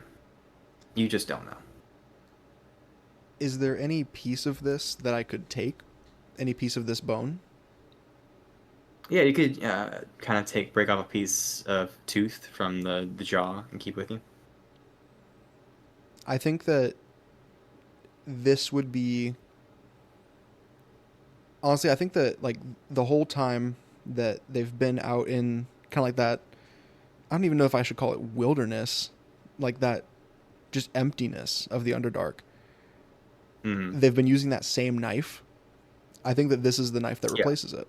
you just don't know. Is there any piece of this that I could take? Any piece of this bone? Yeah, you could kind of break off a piece of tooth from the jaw and keep with you. I think that this would be honestly, I think that like the whole time that they've been out in kind of like that, I don't even know if I should call it wilderness, like that just emptiness of the Underdark. Mm-hmm. They've been using that same knife. I think that this is the knife that Yeah. replaces it.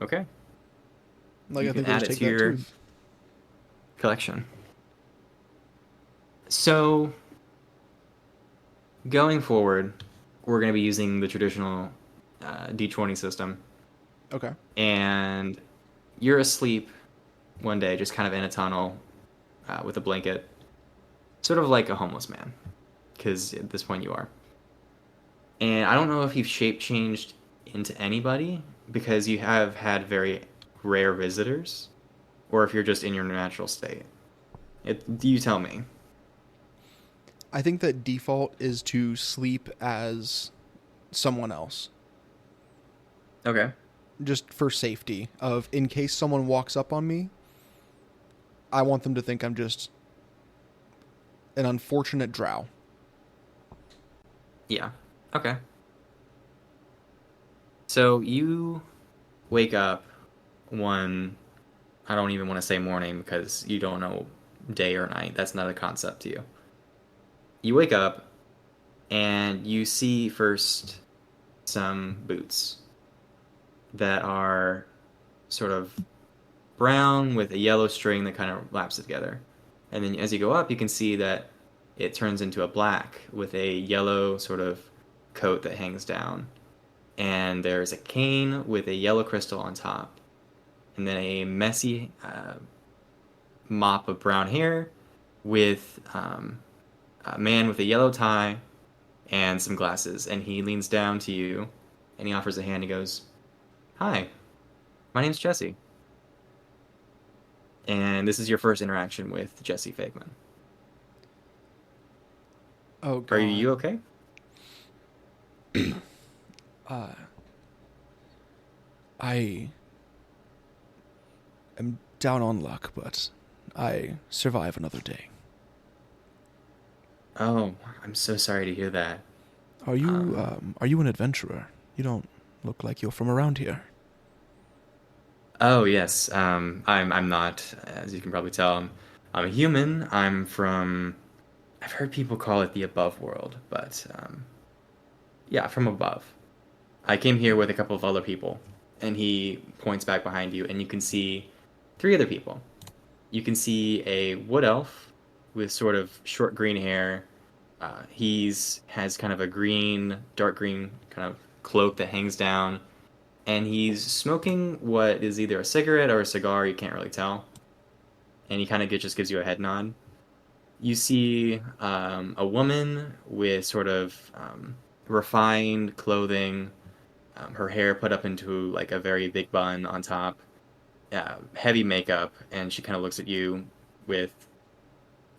Okay. Like You I can think they add just it take to that your tooth. collection. So, going forward, we're going to be using the traditional D20 system. Okay. And you're asleep one day, just kind of in a tunnel with a blanket, sort of like a homeless man, because at this point you are. And I don't know if you've shape changed into anybody, because you have had very rare visitors, or if you're just in your natural state. You tell me. I think that default is to sleep as someone else, Okay. just for safety. Of in case someone walks up on me, I want them to think I'm just an unfortunate drow. Yeah. Okay. So you wake up one, I don't even want to say morning because you don't know day or night. That's not a concept to you. You wake up and you see first some boots that are sort of brown with a yellow string that kind of laps together. And then as you go up, you can see that it turns into a black with a yellow sort of coat that hangs down. And there's a cane with a yellow crystal on top. And then a messy mop of brown hair with a man with a yellow tie and some glasses. And he leans down to you and he offers a hand. He goes, "Hi, my name's Jesse. And this is your first interaction with Jesse Fagman. Oh Are God. you okay?" Uh, I am down on luck, but I survive another day. Oh, I'm so sorry to hear that. Um, Are you an adventurer? You don't look like you're from around here. oh yes, I'm not, as you can probably tell, I'm a human. I'm from, I've heard people call it the above world, but yeah, from above. I came here with a couple of other people, and he points back behind you, and you can see three other people. You can see a wood elf with sort of short green hair. He's has kind of a green, dark green kind of cloak that hangs down, and he's smoking what is either a cigarette or a cigar. You can't really tell, and he kind of just gives you a head nod. You see a woman with sort of refined clothing, her hair put up into like a very big bun on top, heavy makeup, and she kind of looks at you with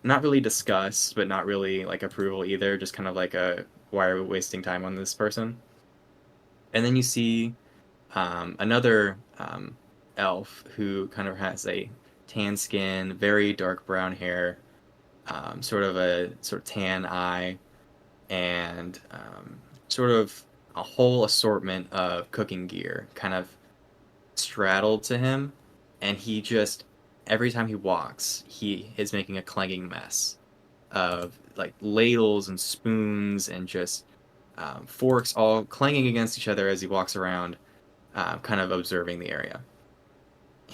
not really disgust, but not really like approval either. Just kind of like a why are we wasting time on this person? And then you see another elf who kind of has a tan skin, very dark brown hair, sort of a sort of tan eye, and sort of a whole assortment of cooking gear kind of straddled to him, and he just every time he walks, he is making a clanging mess of like ladles and spoons and just forks all clanging against each other as he walks around, kind of observing the area.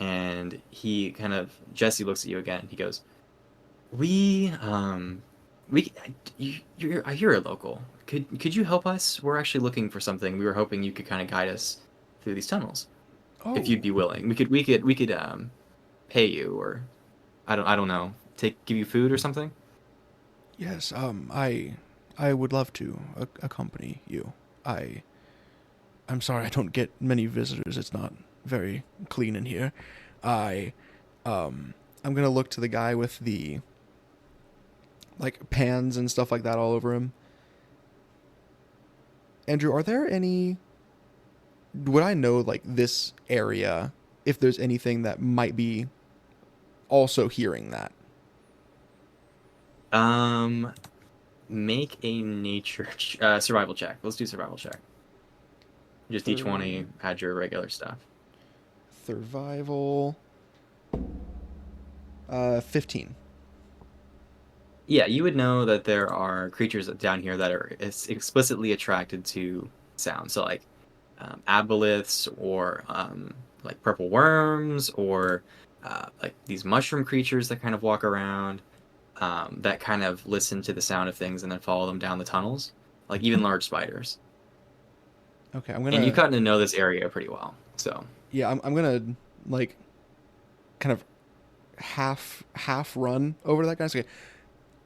And he kind of Jesse looks at you again. He goes, "We we you're a local. Could you help us? We're actually looking for something. We were hoping you could kind of guide us through these tunnels." If Oh, you'd be willing. We could pay you or I don't know. Give you food or something? yes. I would love to accompany you. I I'm sorry I don't get many visitors. It's not very clean in here. I I'm gonna look to the guy with the like pans and stuff like that all over him. Andrew, are there any? Would I know like this area if there's anything that might be also hearing that? Um make a survival check. Let's do survival check. Just each one of Thir- you had your regular stuff. Survival. 15. Yeah, you would know that there are creatures down here that are explicitly attracted to sound. So like aboleths or like purple worms or like these mushroom creatures that kind of walk around, that kind of listen to the sound of things and then follow them down the tunnels, like even large spiders. Okay, And you kind of know this area pretty well. So, I'm gonna like kind of half run over to that guy. Okay,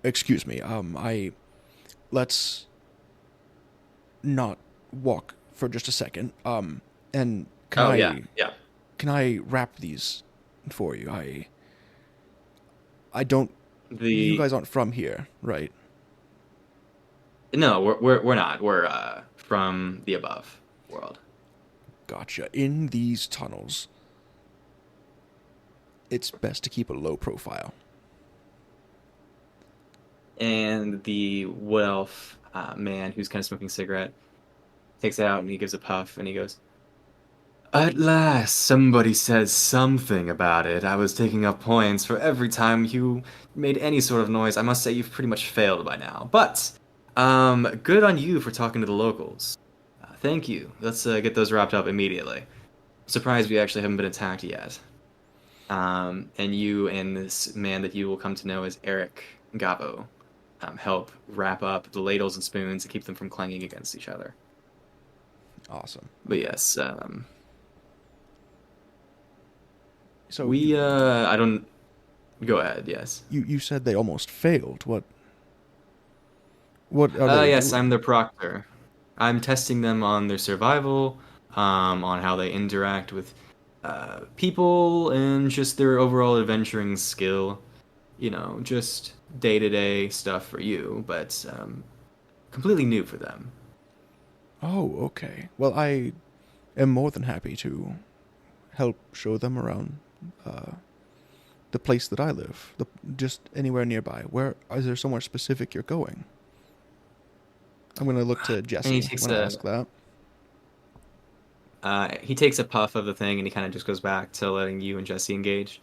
excuse me. I let's not walk for just a second. And oh yeah, yeah. can I wrap these for you? I don't You The guys aren't from here, right? No, we're not. We're from the above world. Gotcha. In these tunnels, it's best to keep a low profile. And the wood elf man who's kind of smoking a cigarette takes it out and he gives a puff and he goes, "At last, somebody says something about it. I was taking up points for every time you made any sort of noise. I must say you've pretty much failed by now. But, good on you for talking to the locals. Thank you. Let's get those wrapped up immediately. Surprised we actually haven't been attacked yet. And you and this man that you will come to know as Eric Gabo help wrap up the ladles and spoons and keep them from clanging against each other. Awesome. But Okay. yes, So we I don't go ahead. Yes. you said they almost failed. What are they Yes, I'm doing? their proctor. I'm testing them on their survival, on how they interact with people, and just their overall adventuring skill. You know, just day-to-day stuff for you, but completely new for them. Oh, okay. Well, I am more than happy to help show them around uh, the place that I live. Just anywhere nearby. Where is there somewhere specific you're going? I'm gonna look to And he Jesse takes when I ask that. a puff of the thing, and he kind of just goes back to letting you and Jesse engage.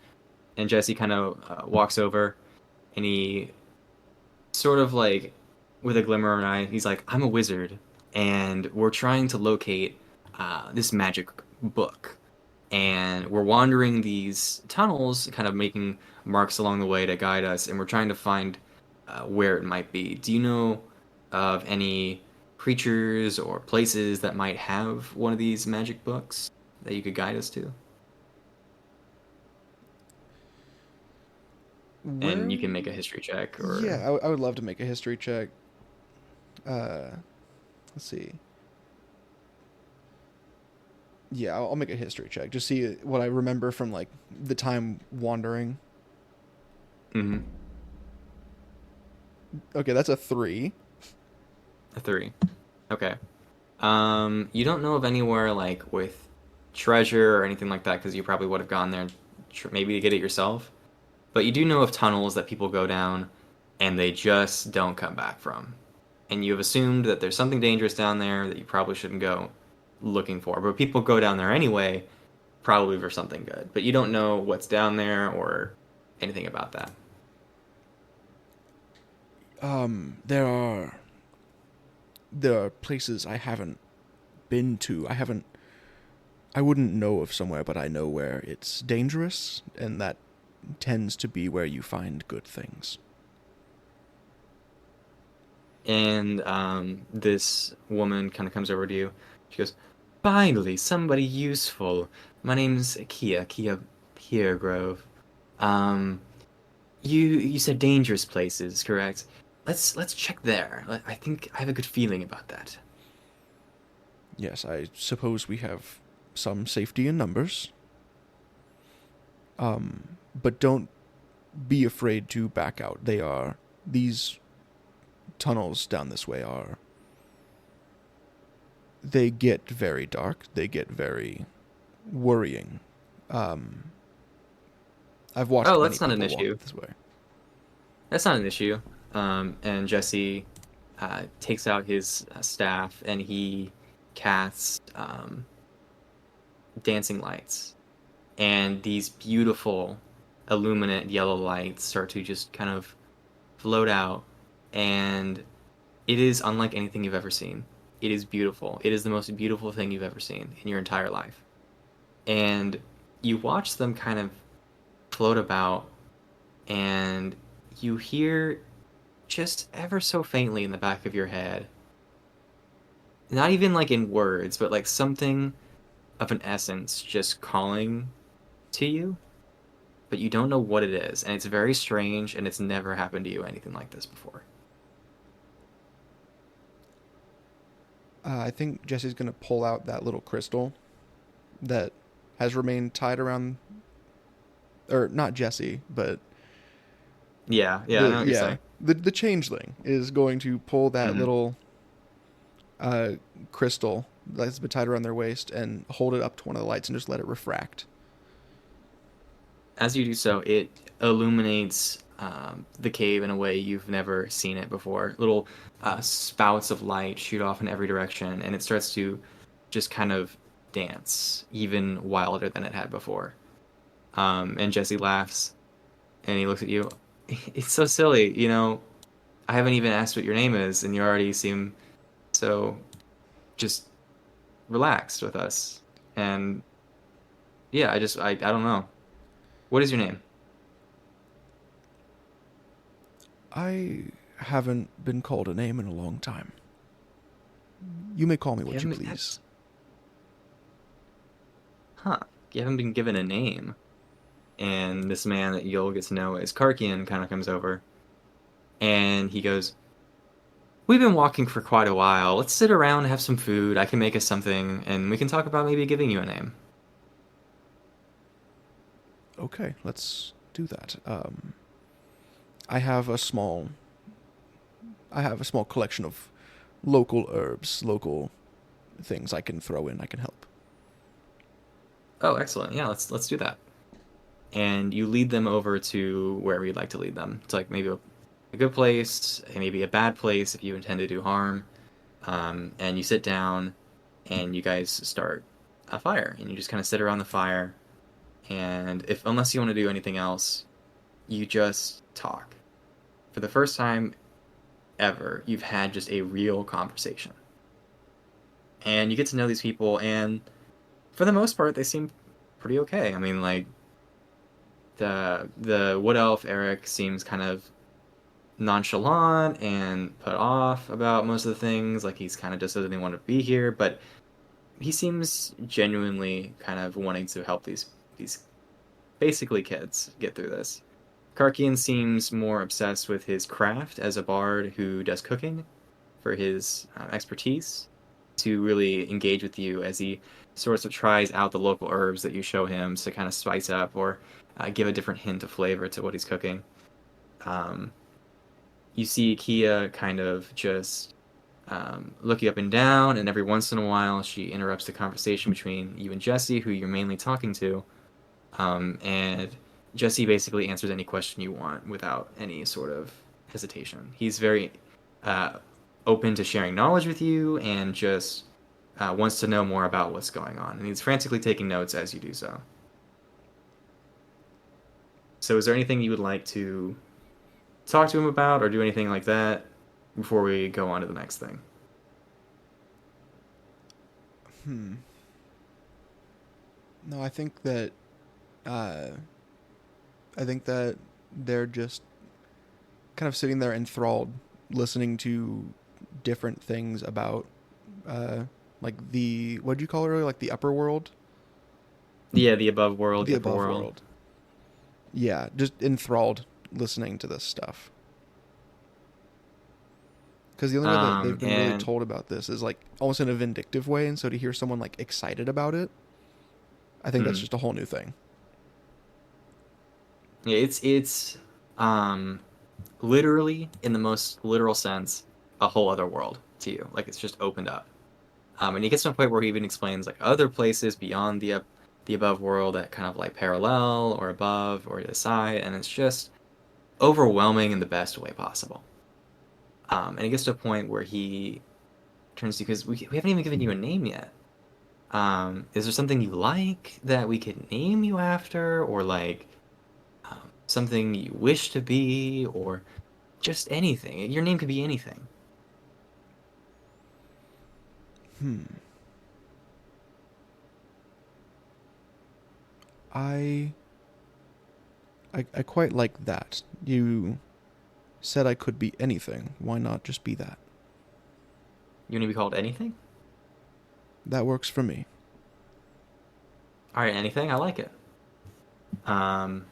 And Jesse kind of walks over, and he sort of like, with a glimmer of an eye, he's like, "I'm a wizard, and we're trying to locate this magic book, and we're wandering these tunnels, kind of making marks along the way to guide us, and we're trying to find where it might be. Do you know of any creatures or places that might have one of these magic books that you could guide us to?" And Where? you can make a history check Yeah, or I would love to make a history check. Uh, let's see. Yeah, I'll make a history check. Just see what I remember from like the time wandering. Mhm. Okay, that's a 3. A 3. Okay. You don't know of anywhere like with treasure or anything like that because you probably would have gone there maybe to get it yourself. But you do know of tunnels that people go down and they just don't come back from. And you have assumed that there's something dangerous down there that you probably shouldn't go looking for. But people go down there anyway, probably for something good. But you don't know what's down there or anything about that. There are places I haven't been to. I wouldn't know of somewhere, but I know where it's dangerous, and that tends to be where you find good things. And this woman kind of comes over to you. She goes, "Finally, somebody useful. My name's Kia Piergrove. Um, you said dangerous places, correct? Let's check there. I think I have a good feeling about that." Yes, I suppose we have some safety in numbers. But don't be afraid to back out. These tunnels down this way are they get very dark. They get very worrying. Um, I've watched Oh, many that's not an people walk issue. this way. That's not an issue. And Jesse takes out his staff and he casts dancing lights, and these beautiful illuminate yellow lights start to just kind of float out, and it is unlike anything you've ever seen. It is beautiful. It is the most beautiful thing you've ever seen in your entire life. And you watch them kind of float about, and you hear just ever so faintly in the back of your head, not even like in words, but like something of an essence just calling to you, but you don't know what it is. And it's very strange, and it's never happened to you anything like this before. I think Jesse's gonna pull out that little crystal that has remained tied around, or not Jesse, but Yeah, I know what you're saying. The changeling is going to pull that Hmm. little uh, crystal that's been tied around their waist and hold it up to one of the lights and just let it refract. As you do so, it illuminates the cave in a way you've never seen it before. Little spouts of light shoot off in every direction, and it starts to just kind of dance even wilder than it had before. And Jesse laughs, and he looks at you. It's so silly, you know. I haven't even asked what your name is, and you already seem so just relaxed with us. And yeah, I don't know. What is your name? I haven't been called a name in a long time. You may call me You what you haven't been, please. that's, huh? You haven't been given a name. And this man that you'll get to know as Karkian kind of comes over, and he goes, "We've been walking for quite a while. Let's sit around and have some food. I can make us something, and we can talk about maybe giving you a name." Okay, let's do that. I have a small I have a small collection of local herbs, local things I can throw in. I can help. Oh, excellent. Yeah, let's do that. And you lead them over to wherever you'd like to lead them. It's like maybe a good place, and maybe a bad place if you intend to do harm. And you sit down, and you guys start a fire, and you just kind of sit around the fire. And if unless you want to do anything else, you just talk. For the first time ever, you've had just a real conversation. And you get to know these people, and for the most part, they seem pretty okay. I mean, like the wood elf Eric seems kind of nonchalant and put off about most of the things. Like he's kind of just doesn't want to be here, but he seems genuinely kind of wanting to help these basically kids get through this. Karkian seems more obsessed with his craft as a bard who does cooking for his expertise to really engage with you as he sort of tries out the local herbs that you show him to kind of spice up or give a different hint of flavor to what he's cooking. Um, you see Kia kind of just looking up and down, and every once in a while she interrupts the conversation between you and Jesse, who you're mainly talking to. And Jesse basically answers any question you want without any sort of hesitation. He's very uh, open to sharing knowledge with you and just wants to know more about what's going on. And he's frantically taking notes as you do so. So, is there anything you would like to talk to him about or do anything like that before we go on to the next thing? Hmm. No, uh, I think that they're just kind of sitting there enthralled, listening to different things about, uh, like the what did you call it earlier? Like the upper world, Yeah, the above world, the the upper above world. world. Yeah, just enthralled listening to this stuff. Because the only way that they've been really And told about this is like almost in a vindictive way, and so to hear someone like excited about it, I think that's mm, just a whole new thing. yeah, it's um literally in the most literal sense a whole other world to you. Like it's just opened up. And he gets to a point where he even explains like other places beyond the above world that kind of like parallel or above or to the side, and it's just overwhelming in the best way possible. And he gets to a point where he turns to you because we haven't even given you a name yet. Is there something you like that we could name you after, or like something you wish to be, or just anything? Your name could be anything. Hmm. I, I quite like that. You said I could be anything. Why not just be that? You want to be called anything? That works for me. All right, anything. I like it. Um,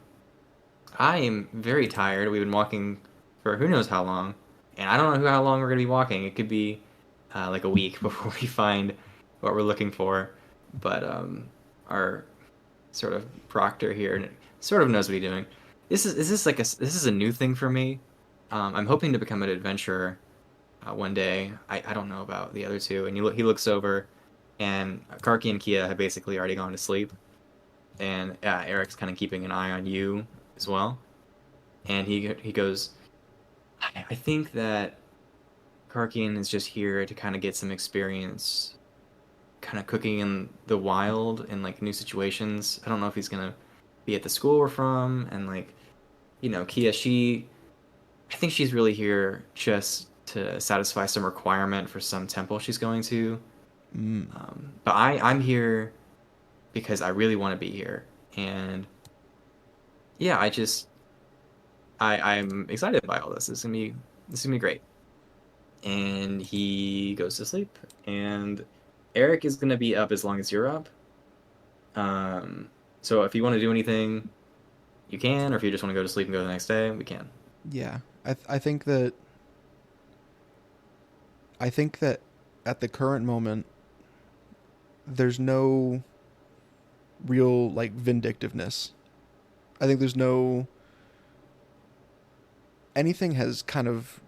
I am very tired. We've been walking for who knows how long, and I don't know how long we're gonna be walking. It could be like a week before we find what we're looking for. But our sort of proctor here sort of knows what he's doing. this is a new thing for me. I'm hoping to become an adventurer one day. I don't know about the other two. And he looks over, and Karki and Kia have basically already gone to sleep, and Eric's kind of keeping an eye on you as well. And he goes, I think that Karkian is just here to kind of get some experience, kind of cooking in the wild in like new situations. I don't know if he's gonna be at the school we're from, and like, Kia, I think she's really here just to satisfy some requirement for some temple she's going to. Mm, But I'm here because I really want to be here, and yeah, I'm excited by all this. This is gonna be great. And he goes to sleep, and Eric is gonna be up as long as you're up. Um, so if you want to do anything, you can, or if you just want to go to sleep and go the next day, we can. yeah, I think that at the current moment, there's no real like vindictiveness. I think there's no anything has kind of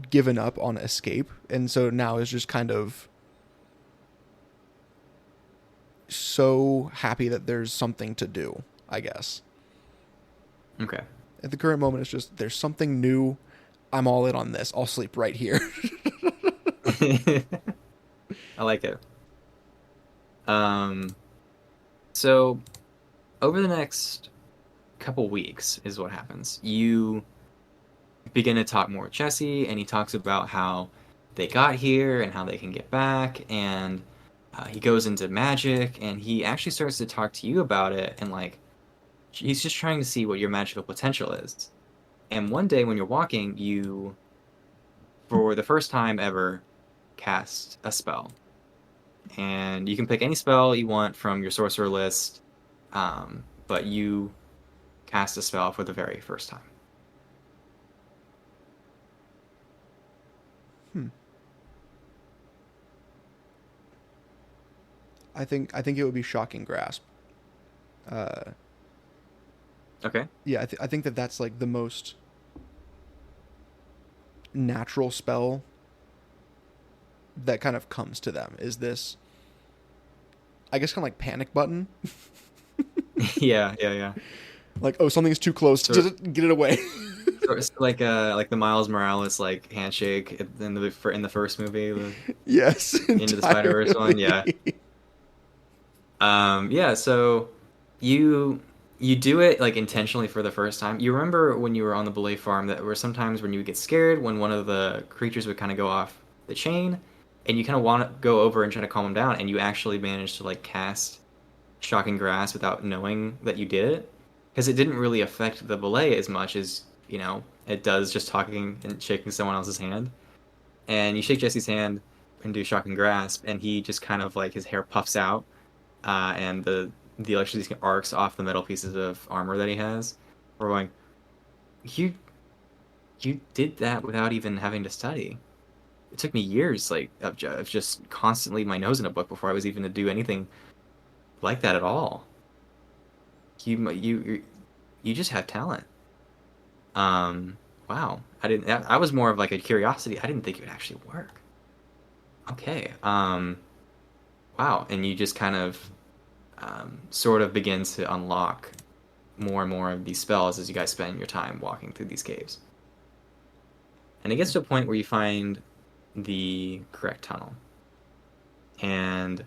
given up on escape, and so now is just kind of so happy that there's something to do, I guess. Okay. At the current moment, it's just there's something new. I'm all in on this. I'll sleep right here. I like it. Um, so over the next couple weeks is what happens. You begin to talk more with Jesse, and he talks about how they got here and how they can get back, and he goes into magic, and he actually starts to talk to you about it, and like he's just trying to see what your magical potential is. And one day when you're walking, you, for the first time ever, cast a spell, and you can pick any spell you want from your sorcerer list, but you cast a spell for the very first time. Hmm. I think it would be shocking grasp. Uh, Okay. yeah, I think that that's like the most natural spell that kind of comes to them. Is this, I guess, kind of like panic button? Yeah, yeah, yeah. Like, oh, something's too close. So, Just get it away. so it's like the Miles Morales like handshake in the first movie, the Yes, Into the Spider-Verse one. Yeah. entirely. Yeah, so you you do it like intentionally for the first time. You remember when you were on the belay farm that were sometimes when you would get scared when one of the creatures would kind of go off the chain, and you kind of want to go over and try to calm them down, and you actually managed to like cast shocking grass without knowing that you did it, because it didn't really affect the belay as much as it does just talking and shaking someone else's hand. And you shake Jesse's hand and do shocking grasp, and he just kind of like his hair puffs out, and the electricity arcs off the metal pieces of armor that he has. We're going, you you did that without even having to study. It took me years like of just constantly my nose in a book before I was even to do anything like that at all. You just have talent. Wow. I didn't. I was more of like a curiosity. I didn't think it would actually work. Okay. Wow. And you just kind of sort of begin to unlock more and more of these spells as you guys spend your time walking through these caves. And it gets to a point where you find the correct tunnel. And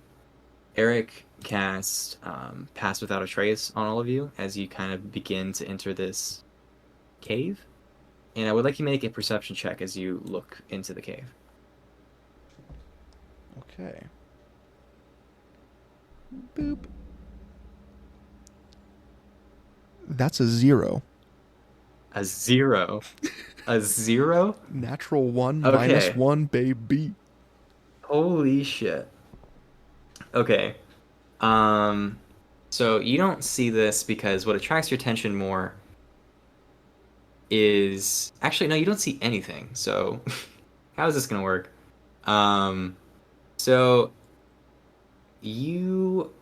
Eric casts Pass Without a Trace on all of you as you kind of begin to enter this cave. And I would like you to make a perception check as you look into the cave. Okay. Boop. That's a 0. A 0. A 0? Natural 1 minus Okay. 1, baby. Holy shit. Okay. Um, so you don't see this because what attracts your attention more is actually no, you don't see anything. So how is this gonna work? Um, so you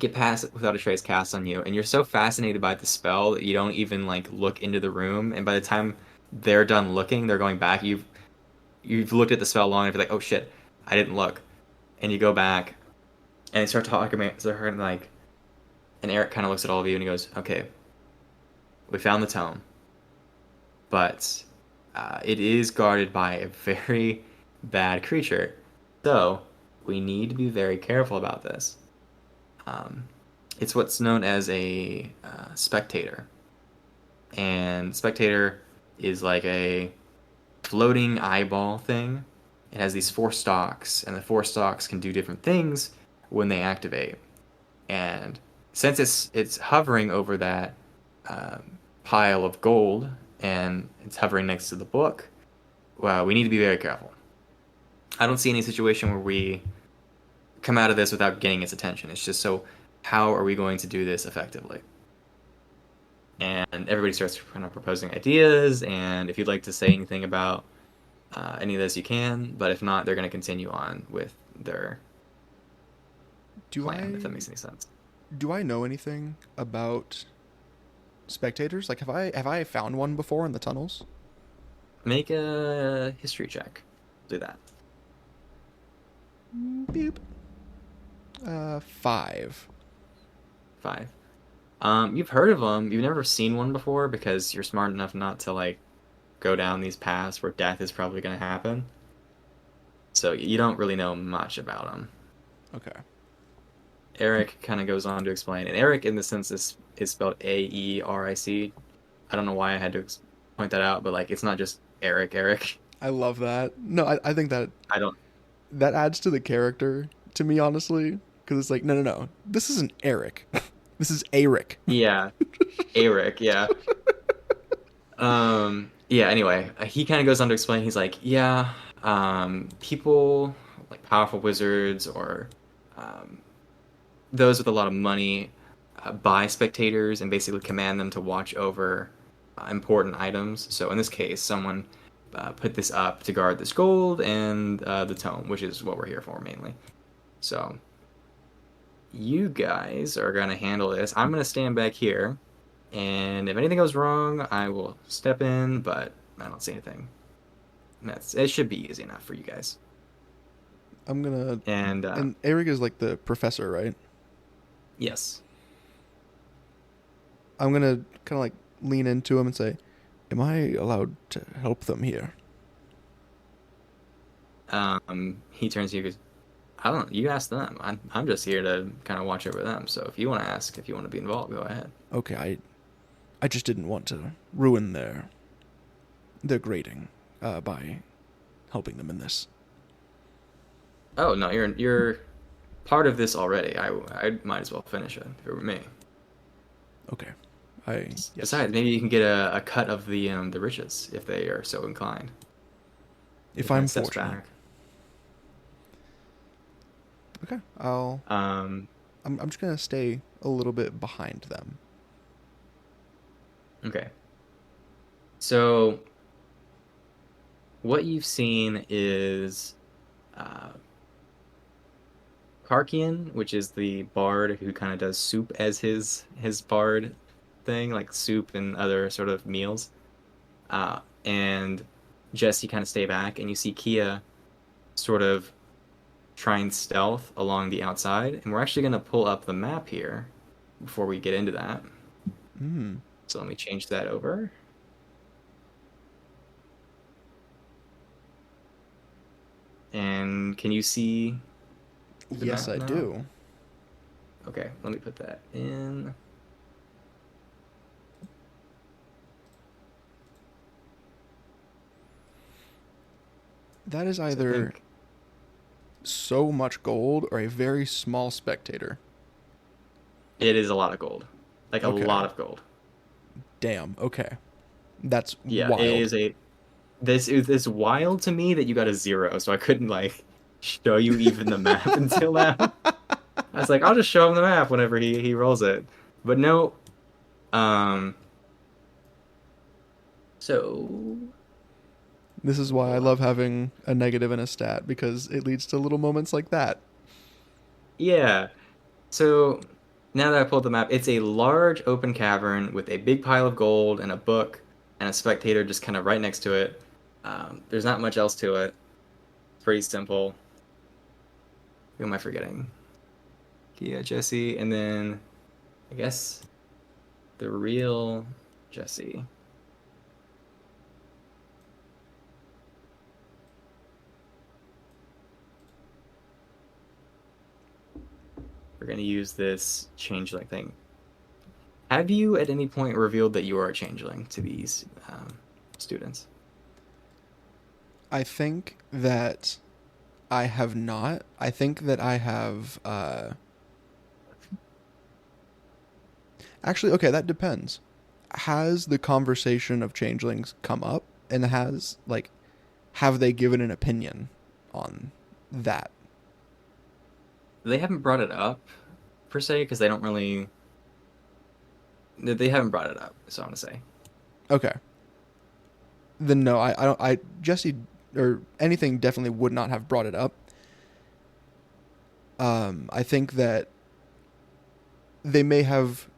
get past it without a trace cast on you, and you're so fascinated by the spell that you don't even like look into the room. And by the time they're done looking, they're going back. You've looked at the spell long enough, you're like, oh shit, I didn't look, and you go back and they start talking. They're like, and Eric kind of looks at all of you and he goes, okay, we found the tome, but it is guarded by a very bad creature, so we need to be very careful about this. Um, it's what's known as a spectator, and spectator is like a floating eyeball thing. It has these four stalks, and the four stalks can do different things when they activate. And since it's hovering over that pile of gold, and it's hovering next to the book, well, we need to be very careful. I don't see any situation where we come out of this without getting its attention. It's just so, how are we going to do this effectively? And everybody starts kind of proposing ideas. And if you'd like to say anything about any of this, you can. But if not, they're going to continue on with their Do plan, if that I makes any sense. do I know anything about spectators? Like, have I found one before in the tunnels? Make a history check. Do that. Beep. 5. 5. You've heard of them. You've never seen one before because you're smart enough not to like go down these paths where death is probably going to happen. So you don't really know much about them. Okay. Eric kind of goes on to explain, and Eric in the sense is spelled Aeric. I don't know why I had to point that out, but like it's not just Eric. Eric. I love that. No, I think that I don't. that adds to the character to me, honestly, because it's like, no, no, no, this isn't Eric. This is Eric. Yeah, Eric. Yeah. Yeah, anyway, he kind of goes on to explain. He's like, yeah, people like powerful wizards or um, those with a lot of money buy spectators and basically command them to watch over important items. So in this case, someone put this up to guard this gold and the tome, which is what we're here for mainly. So you guys are going to handle this. I'm going to stand back here. And if anything goes wrong, I will step in, but I don't see anything. It should be easy enough for you guys. I'm gonna. And And Eric is like the professor, right? yes, I'm gonna kind of like lean into him and say, "Am I allowed to help them here?" he turns to you and goes, I don't. You ask them. I'm just here to kind of watch over them. So if you want to ask, if you want to be involved, go ahead. Okay, I just didn't want to ruin their grading by helping them in this. Oh no, you're part of this already. I might as well finish it if it were me. Okay, yes. Besides, maybe you can get a cut of the riches if they are so inclined. He If kinda I'm steps fortunate. back. Okay, I'll. Um, I'm just gonna stay a little bit behind them. okay. So what you've seen is uh, Karkian, which is the bard who kind of does soup as his bard thing, like soup and other sort of meals. And Jesse kind of stay back, and you see Kia sort of trying stealth along the outside. And we're actually going to pull up the map here before we get into that. Hmm. So let me change that over. And can you see the Yes, map I now? do. Okay, let me put that in. That is So I either think so much gold or a very small spectator. it is a lot of gold. Like a Okay. lot of gold. Damn. Okay. That's Yeah, it wild. is a this is wild to me that you got a 0, so I couldn't like show you even the map until now. I was like, I'll just show him the map whenever he rolls it. But no, um so This is why I love having a negative in a stat because it leads to little moments like that. yeah. So Now that I pulled the map, it's a large open cavern with a big pile of gold and a book and a spectator just kind of right next to it. There's not much else to it. It's pretty simple. Who am I forgetting? Yeah, Jesse, and then I guess the real Jesse. We're gonna use this changeling thing. Have you at any point revealed that you are a changeling to these students? I think that I have not. I think that I have. Actually, okay, that depends. Has the conversation of changelings come up, and has like, have they given an opinion on that? They haven't brought it up per se because they don't really. They haven't brought it up. So I'm gonna say. Okay, then no. I don't. I Jesse or anything definitely would not have brought it up. I think that they may have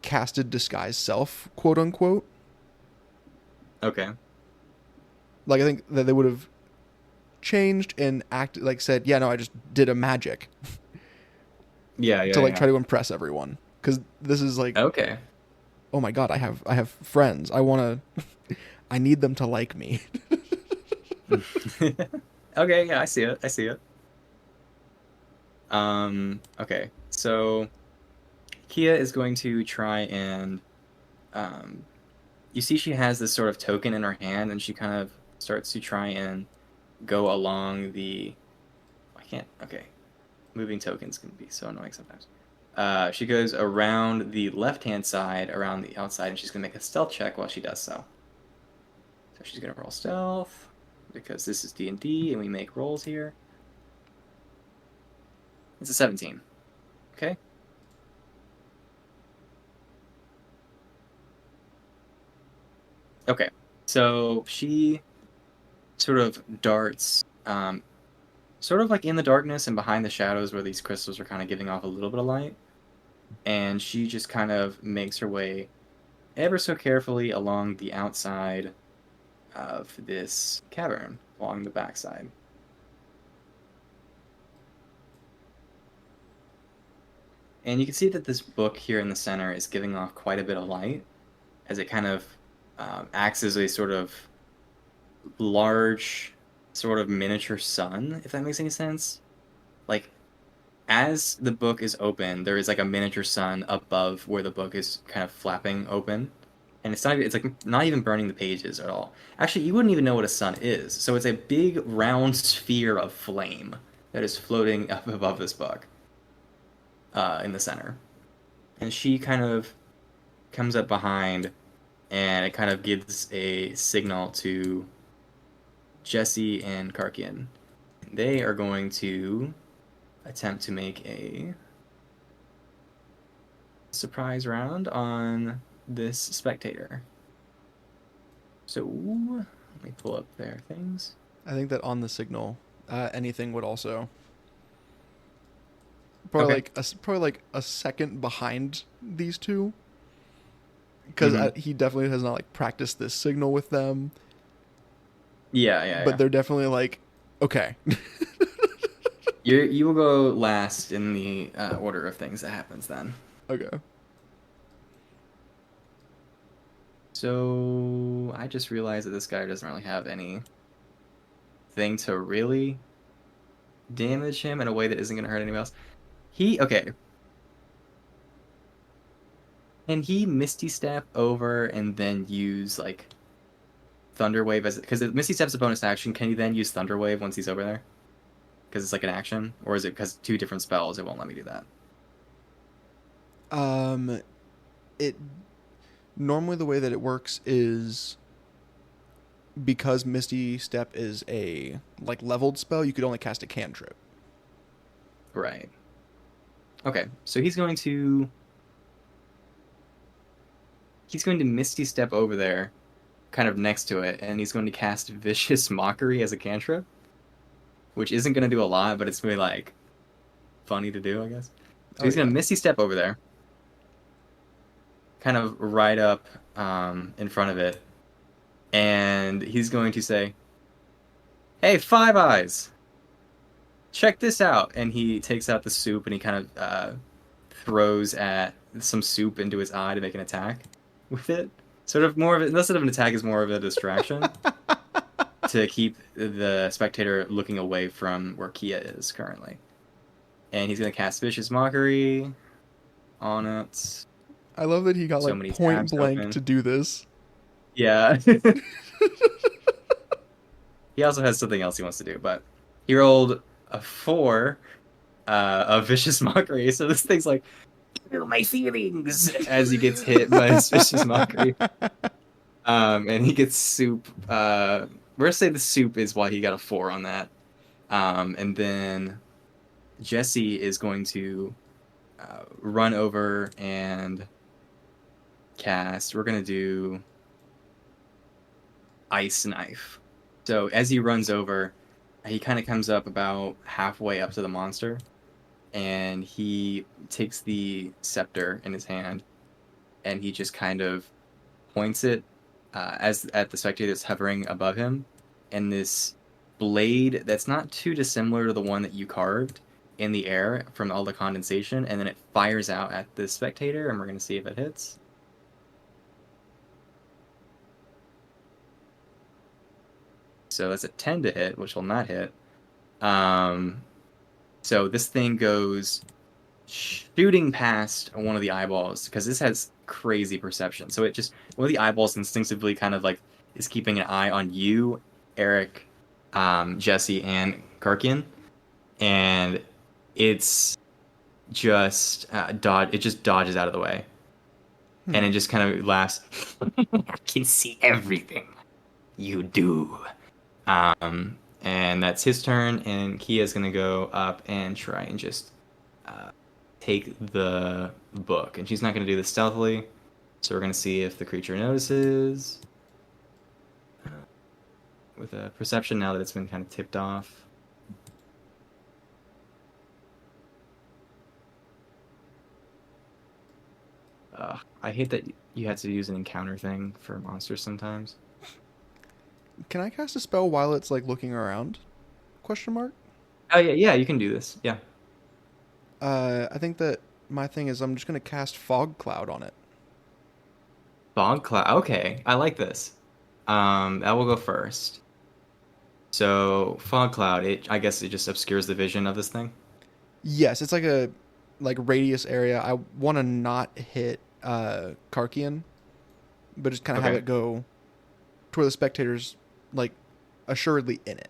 casted disguise self, quote unquote. Okay. Like I think that they would have changed and acted like said, yeah, no, I just did a magic Yeah, to yeah, like yeah. try to impress everyone because this is like, Okay. oh my god, I have friends. I want to, I need them to like me. Okay, yeah, I see it. I see it. Okay. So Kia is going to try and um you see she has this sort of token in her hand and she kind of starts to try and go along the I can't okay. Moving tokens can be so annoying sometimes. She goes around the left-hand side, around the outside, and she's gonna make a stealth check while she does so. So she's gonna roll stealth because this is D&D and we make rolls here. It's a 17. Okay. Okay. So she sort of darts, sort of like in the darkness and behind the shadows where these crystals are kind of giving off a little bit of light. And she just kind of makes her way ever so carefully along the outside of this cavern, along the backside. And you can see that this book here in the center is giving off quite a bit of light as it kind of acts as a sort of large, sort of miniature sun, if that makes any sense. Like, as the book is open, there is like a miniature sun above where the book is kind of flapping open. And it's like not even burning the pages at all. Actually, you wouldn't even know what a sun is. So it's a big round sphere of flame that is floating up above this book in the center. And she kind of comes up behind and it kind of gives a signal to Jesse and Karkian. They are going to attempt to make a surprise round on this spectator. So let me pull up their things. I think that on the signal, anything would also Okay. probably like a second behind these two because Mm-hmm. he definitely has not like practiced this signal with them, Yeah, yeah, but yeah. they're definitely like, okay. You will go last in the order of things that happens then. Okay. So I just realized that this guy doesn't really have anything to really damage him in a way that isn't going to hurt anybody else. Okay. Can he Misty Step over and then use like Thunder Wave as because Misty Step's a bonus action? Can he then use Thunder Wave once he's over there? Because it's like an action, or is it because two different spells? It won't let me do that. It normally the way that it works is because Misty Step is a like leveled spell, you could only cast a cantrip. Right. Okay. So he's going to Misty Step over there, kind of next to it, and he's going to cast Vicious Mockery as a cantrip, which isn't going to do a lot, but it's really like funny to do, I guess. So Oh he's going yeah. to Misty Step over there. kind of right up in front of it, and he's going to say, "Hey, Five Eyes, check this out!" And he takes out the soup and he kind of throws at some soup into his eye to make an attack with it. Sort of more of it, less of an attack is more of a distraction to keep the spectator looking away from where Kia is currently. And he's going to cast Vicious Mockery on it. I love that he got So like many point tabs blank open. to do this. Yeah. He also has something else he wants to do, but he rolled a 4 of Vicious Mockery. So this thing's like, feel my feelings as he gets hit by his Vicious Mockery. And he gets soup. We're gonna say the soup is why he got a 4 on that. And then Jesse is going to run over and cast. We're gonna do Ice Knife. So as he runs over, he kind of comes up about halfway up to the monster, and he takes the scepter in his hand, and he just kind of points it as at the spectator that's hovering above him, and this blade that's not too dissimilar to the one that you carved in the air from all the condensation, and then it fires out at the spectator, and we're going to see if it hits. So that's a 10 to hit, which will not hit. So this thing goes shooting past one of the eyeballs because this has crazy perception. So it just one of the eyeballs instinctively kind of like is keeping an eye on you, Eric, Jesse, and Karkian, and it's just It just dodges out of the way, and it just kind of laughs. I can see everything you do. And that's his turn, and Kia's gonna go up and try and just take the book, and she's not gonna do this stealthily, so we're gonna see if the creature notices with a perception now that it's been kind of tipped off. I hate that you had to use an encounter thing for monsters sometimes. Can I cast a spell while it's like looking around? Question mark. Oh yeah, you can do this. Yeah, I think that my thing is I'm just gonna cast Fog Cloud on it. fog cloud. Okay, I like this. That will go first. So fog cloud. I guess it just obscures the vision of this thing. Yes, it's like a like radius area. I want to not hit Karkian, but just kind of have Okay. it go to where the spectators like assuredly in it.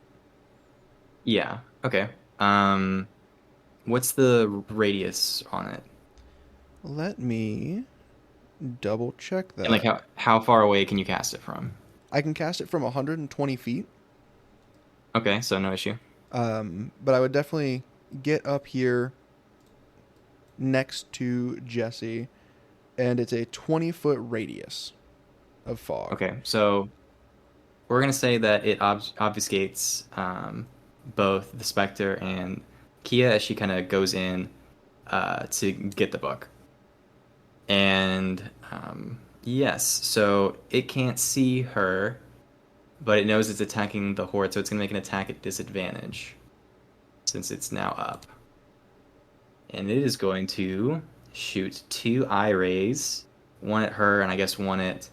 Yeah. Okay. Um, what's the radius on it? Let me double check And like that. how far away can you cast it from? I can cast it from 120 feet, Okay, so no issue. but I would definitely get up here next to Jesse, and it's a 20-foot radius of fog. Okay, so we're gonna say that it obfuscates both the Spectre and Kia as she kind of goes in to get the book. And yes, so it can't see her, but it knows it's attacking the horde, so it's gonna make an attack at disadvantage since it's now up. And it is going to shoot 2 eye rays, one at her and I guess one at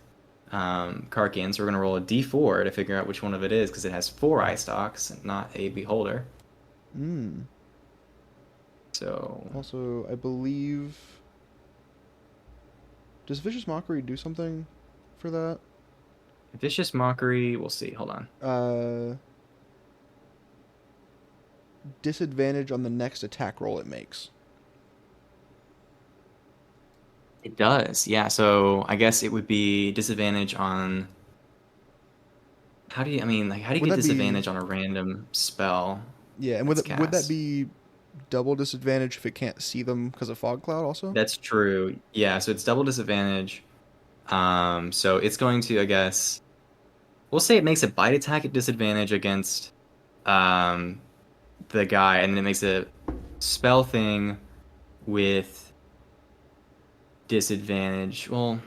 Karkian. So we're going to roll a d4 to figure out which one of it is because it has 4 eye stalks and not a beholder. Mm. So Also, I believe. Does Vicious Mockery do something for that? Vicious Mockery, we'll see. Hold on. Disadvantage on the next attack roll it makes. It does, yeah. So I guess it would be disadvantage on. How do you Would get that be? disadvantage on a random spell Yeah, and that's would that cast? be double disadvantage if it can't see them because of fog cloud also? That's true. Yeah, so it's double disadvantage. So it's going to, I guess, we'll say it makes a bite attack at disadvantage against um, the guy, and then it makes a spell thing with disadvantage. Well,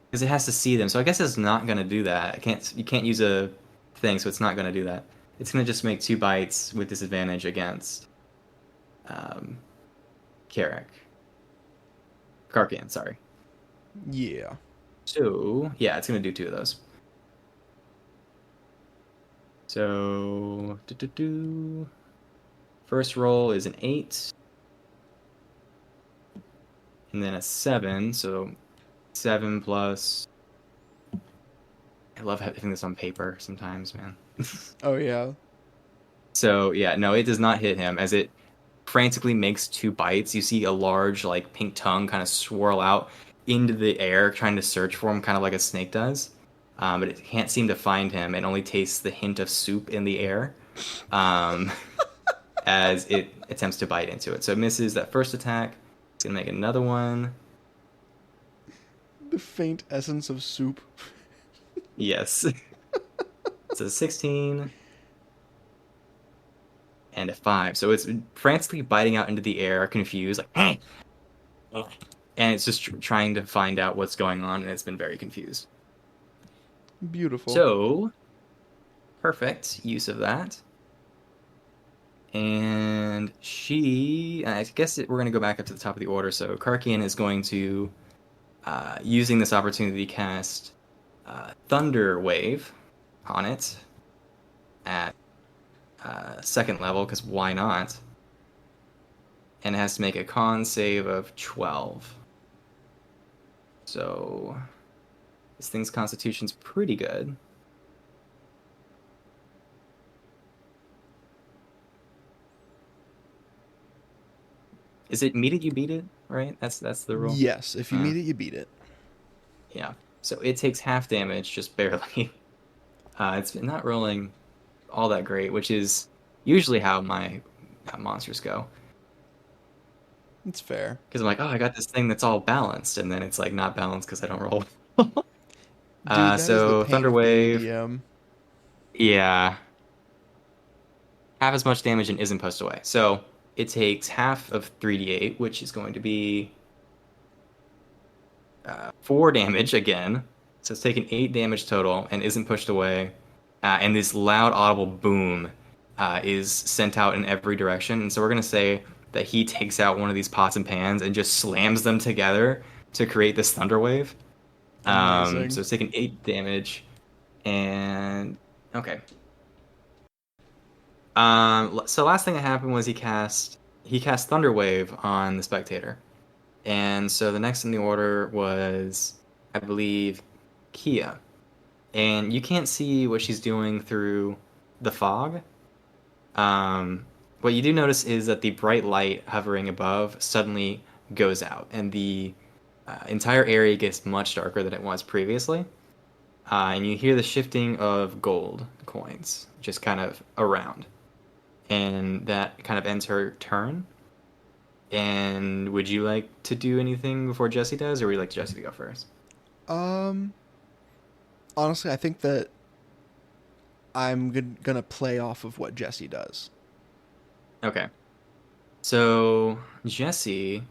because it has to see them, so I guess it's not gonna do that. I can't. You can't use a thing, so it's not gonna do that. It's gonna just make 2 bites with disadvantage against um, Carrick. Karkian, sorry. Yeah. So yeah, it's gonna do 2 of those. So first roll is an 8, and then a 7. So 7 plus. I love having this on paper sometimes, man. Oh yeah. So yeah, no, it does not hit him as it frantically makes 2 bites. You see a large like pink tongue kind of swirl out into the air, trying to search for him, kind of like a snake does. But it can't seem to find him. It only tastes the hint of soup in the air um, as it attempts to bite into it. So it misses that first attack. It's gonna make another one. The faint essence of soup. Yes. So 16 and a 5. So it's frantically biting out into the air, confused, like, and it's just trying to find out what's going on, and it's been very confused. Beautiful. So, perfect use of that. And I guess we're going to go back up to the top of the order. So, Karkian is going to, using this opportunity, cast Thunder Wave on it at second level, because why not? And it has to make a con save of 12. So, this thing's constitution's pretty good. Is it meet it, you beat it, right? That's the rule. Yes, if you meet it, you beat it. Yeah. So it takes half damage, just barely. It's not rolling all that great, which is usually how my monsters go. It's fair. Because I'm like, oh, I got this thing that's all balanced, and then it's like not balanced because I don't roll. Dude, that is the So pain Thunder of being a Wave, DM. yeah, half as much damage and isn't pushed away. So it takes half of 3d8, which is going to be 4 damage again. So it's taken 8 damage total and isn't pushed away. And this loud, audible boom is sent out in every direction. And so we're going to say that he takes out one of these pots and pans and just slams them together to create this thunder wave. So Amazing. it's taken 8 damage. And okay. So last thing that happened was he cast Thunder Wave on the spectator. And so the next in the order was, I believe, Kia. And you can't see what she's doing through the fog. What you do notice is that the bright light hovering above suddenly goes out, and the entire area gets much darker than it was previously. And you hear the shifting of gold coins just kind of around. And that kind of ends her turn. And would you like to do anything before Jesse does, or would you like Jesse to go first? Um, Honestly, I think that I'm gonna play off of what Jesse does. Okay. So Jesse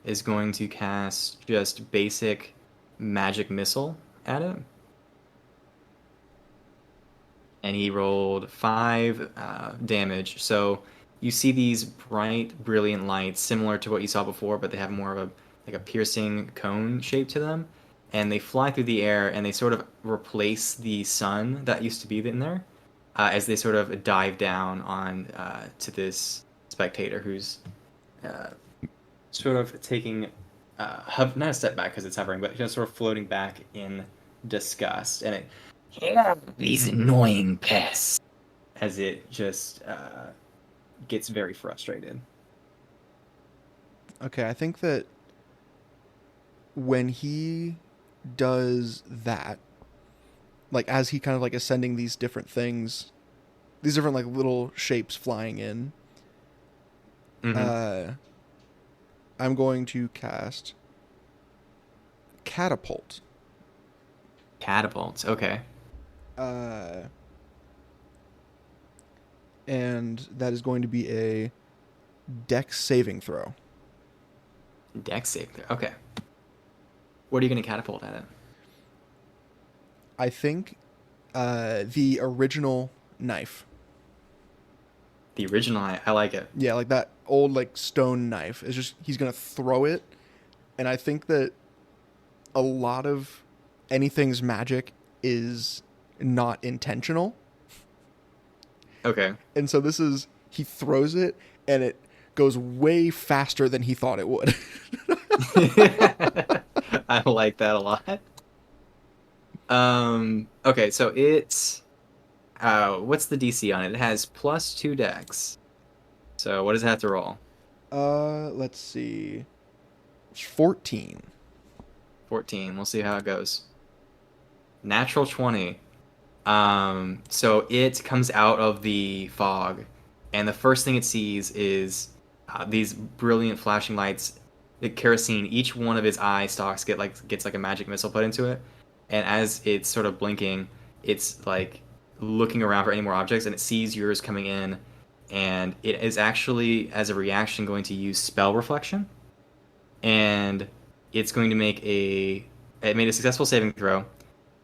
is going to cast just basic magic missile at it. And he rolled 5 damage. So you see these bright, brilliant lights, similar to what you saw before, but they have more of a piercing cone shape to them, and they fly through the air, and they sort of replace the sun that used to be in there, as they sort of dive down on to this spectator who's uh, sort of taking not a step back because it's hovering, but just sort of floating back in disgust, and it these annoying pests as it just gets very frustrated. Okay, I think that when he does that, like as he kind of like is sending these different things, these different like little shapes flying in, Mm-hmm. uh, I'm going to cast catapult. Catapults. Okay. Uh, and that is going to be a Dex saving throw. Dex save there. Okay. What are you going to catapult at it? I think the original knife. The original, I like it. Yeah, like that old like stone knife. Is just he's gonna throw it, and I think that a lot of anything's magic is not intentional, Okay. and so this is he throws it and it goes way faster than he thought it would. I like that a lot. Okay, so it's what's the DC on it? It has +2 dex. So what does it have to roll? Let's see, 14. 14. We'll see how it goes. Natural 20. So it comes out of the fog, and the first thing it sees is these brilliant flashing lights, the kerosene. Each one of its eye stalks gets like a magic missile put into it, and as it's sort of blinking, it's like looking around for any more objects, and it sees yours coming in, and it is actually, as a reaction, going to use spell reflection, and it's going to make a it made a successful saving throw,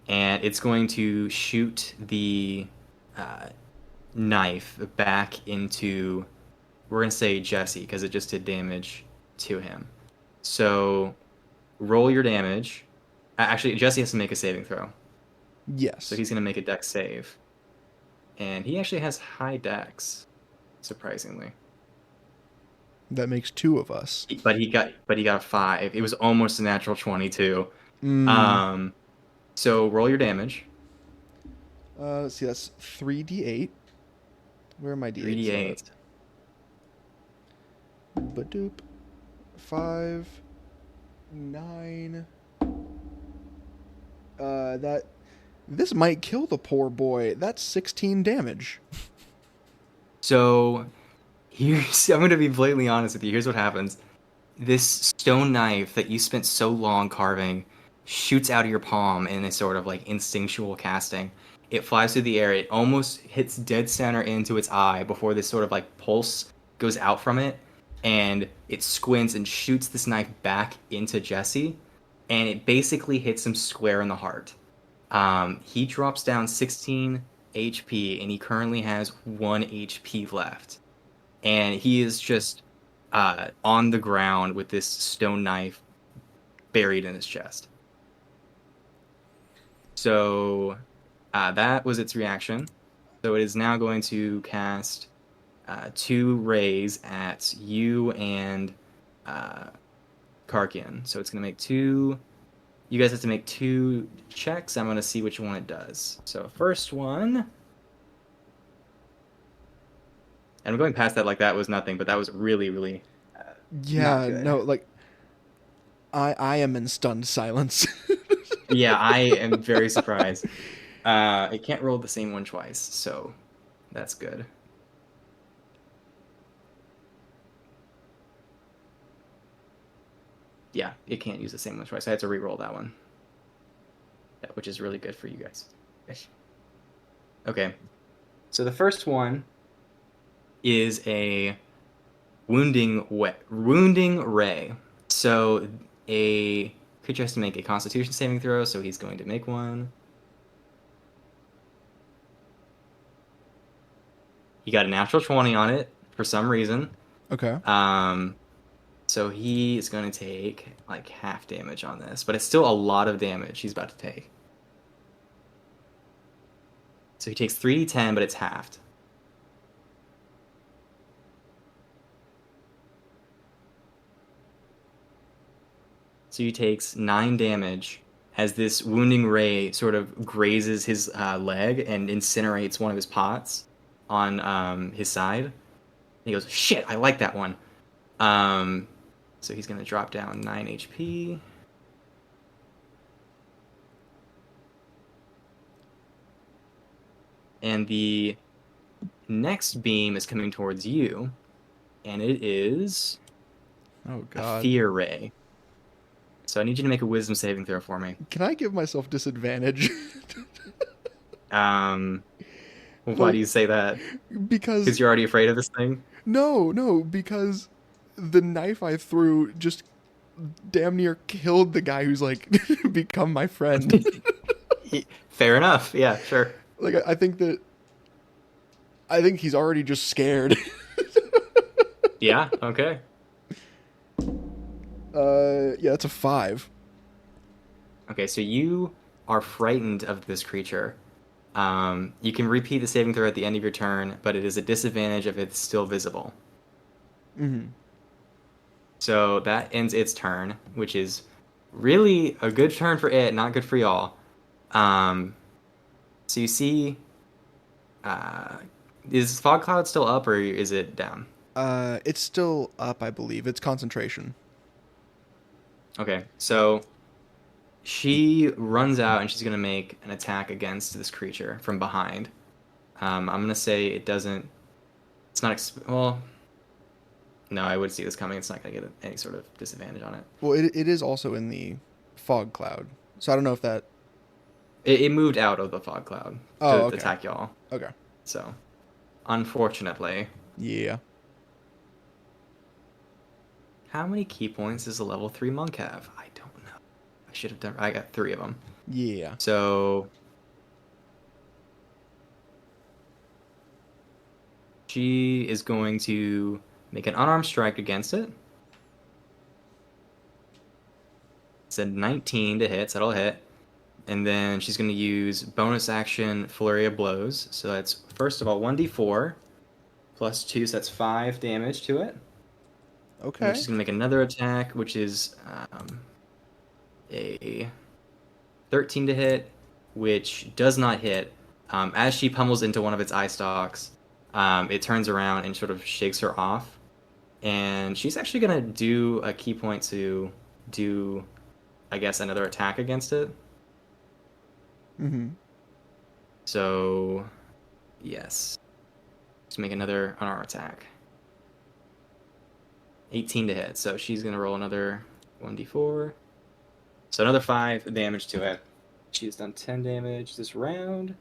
and it's going to shoot the uh, knife back into, we're going to say Jesse, because it just did damage to him. So roll your damage. Actually, Jesse has to make a saving throw. So Yes, he's going to make a dex save. And he actually has high dex, surprisingly. that makes two of us. But he got a 5. It was almost a natural 22. Mm. Um, so roll your damage. Let's see, that's 3d8. Where are my d8s at? 3d8. Badoop. 5, 9. That this might kill the poor boy. That's 16 damage. So here's I'm gonna be blatantly honest with you. Here's what happens. This stone knife that you spent so long carving shoots out of your palm in a sort of like instinctual casting. It flies through the air. It almost hits dead center into its eye before this sort of like pulse goes out from it, and it squints and shoots this knife back into Jesse, and it basically hits him square in the heart. He drops down 16 HP, and he currently has 1 HP left, and he is just on the ground with this stone knife buried in his chest. So that was its reaction. So it is now going to cast 2 rays at you and Karkian. So it's going to make 2. You guys have to make 2 checks. I'm going to see which one it does. So first one. And I'm going past that like that was nothing, but that was really, really not Yeah, good. no, like I am in stunned silence. Yeah, I am very surprised. It can't roll the same one twice, so that's good. Yeah, it can't use the same one twice. I had to re-roll that one. Yeah, which is really good for you guys. Okay. So the first one is a wounding ray. So a creature has to make a Constitution saving throw, so he's going to make one. He got a natural 20 on it for some reason. Okay. So he is going to take like half damage on this, but it's still a lot of damage he's about to take. So he takes 3d10, but it's halved. So he takes 9 damage as this wounding ray sort of grazes his leg and incinerates one of his pots on his side. And he goes, "Shit, I like that one." So he's going to drop down 9 HP. And the next beam is coming towards you, and it is Oh a god. fear ray. So I need you to make a wisdom saving throw for me. Can I give myself disadvantage? Why do you say that? Because Because you're already afraid of this thing? no, because the knife I threw just damn near killed the guy who's like become my friend. Fair enough. Yeah, sure. Like I think he's already just scared. Yeah, okay. Yeah, that's a 5. Okay, so you are frightened of this creature. You can repeat the saving throw at the end of your turn, but it is a disadvantage if it's still visible. Mm-hmm. So that ends its turn, which is really a good turn for it, not good for y'all. Um, so you see, uh, is fog cloud still up or is it down? It's still up, I believe. It's concentration. Okay, so she runs out and she's gonna make an attack against this creature from behind. I'm gonna say it doesn't. It's not. Well, no, I would see this coming. It's not gonna get any sort of disadvantage on it. Well, it is also in the fog cloud, so I don't know if that. It moved out of the fog cloud Oh, to okay, attack y'all. okay, So, unfortunately, yeah, how many key points does a level 3 monk have? I don't know. I should have done. I got 3 of them. yeah. So she is going to make an unarmed strike against it. It's a 19 to hit, so that'll hit. And then she's going to use bonus action Flurry of Blows. So that's, first of all, 1d4 plus 2, so that's 5 damage to it. And then Okay. she's going to make another attack, which is a 13 to hit, which does not hit. As she pummels into one of its eye stalks, it turns around and sort of shakes her off. And she's actually going to do a key point to do, I guess, another attack against it. Mm-hmm. So, yes. Let's make another unarmed attack. 18 to hit. So she's going to roll another 1d4. So another 5 damage to it. She's done 10 damage this round.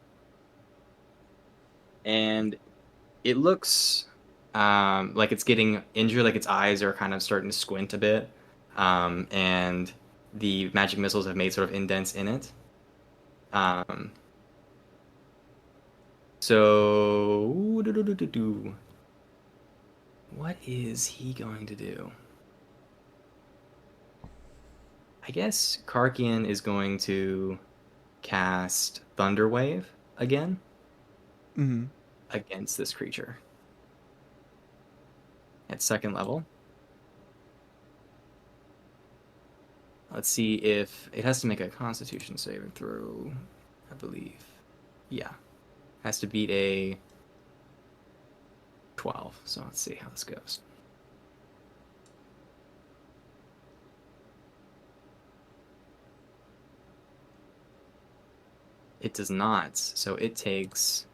And it looks like it's getting injured, like its eyes are kind of starting to squint a bit. And the magic missiles have made sort of indents in it. So, what is he going to do? I guess Karkian is going to cast Thunder Wave again Mm-hmm. against this creature at second level. Let's see if it has to make a Constitution saving throw, I believe. Yeah, has to beat a 12. So let's see how this goes. It does not. So it takes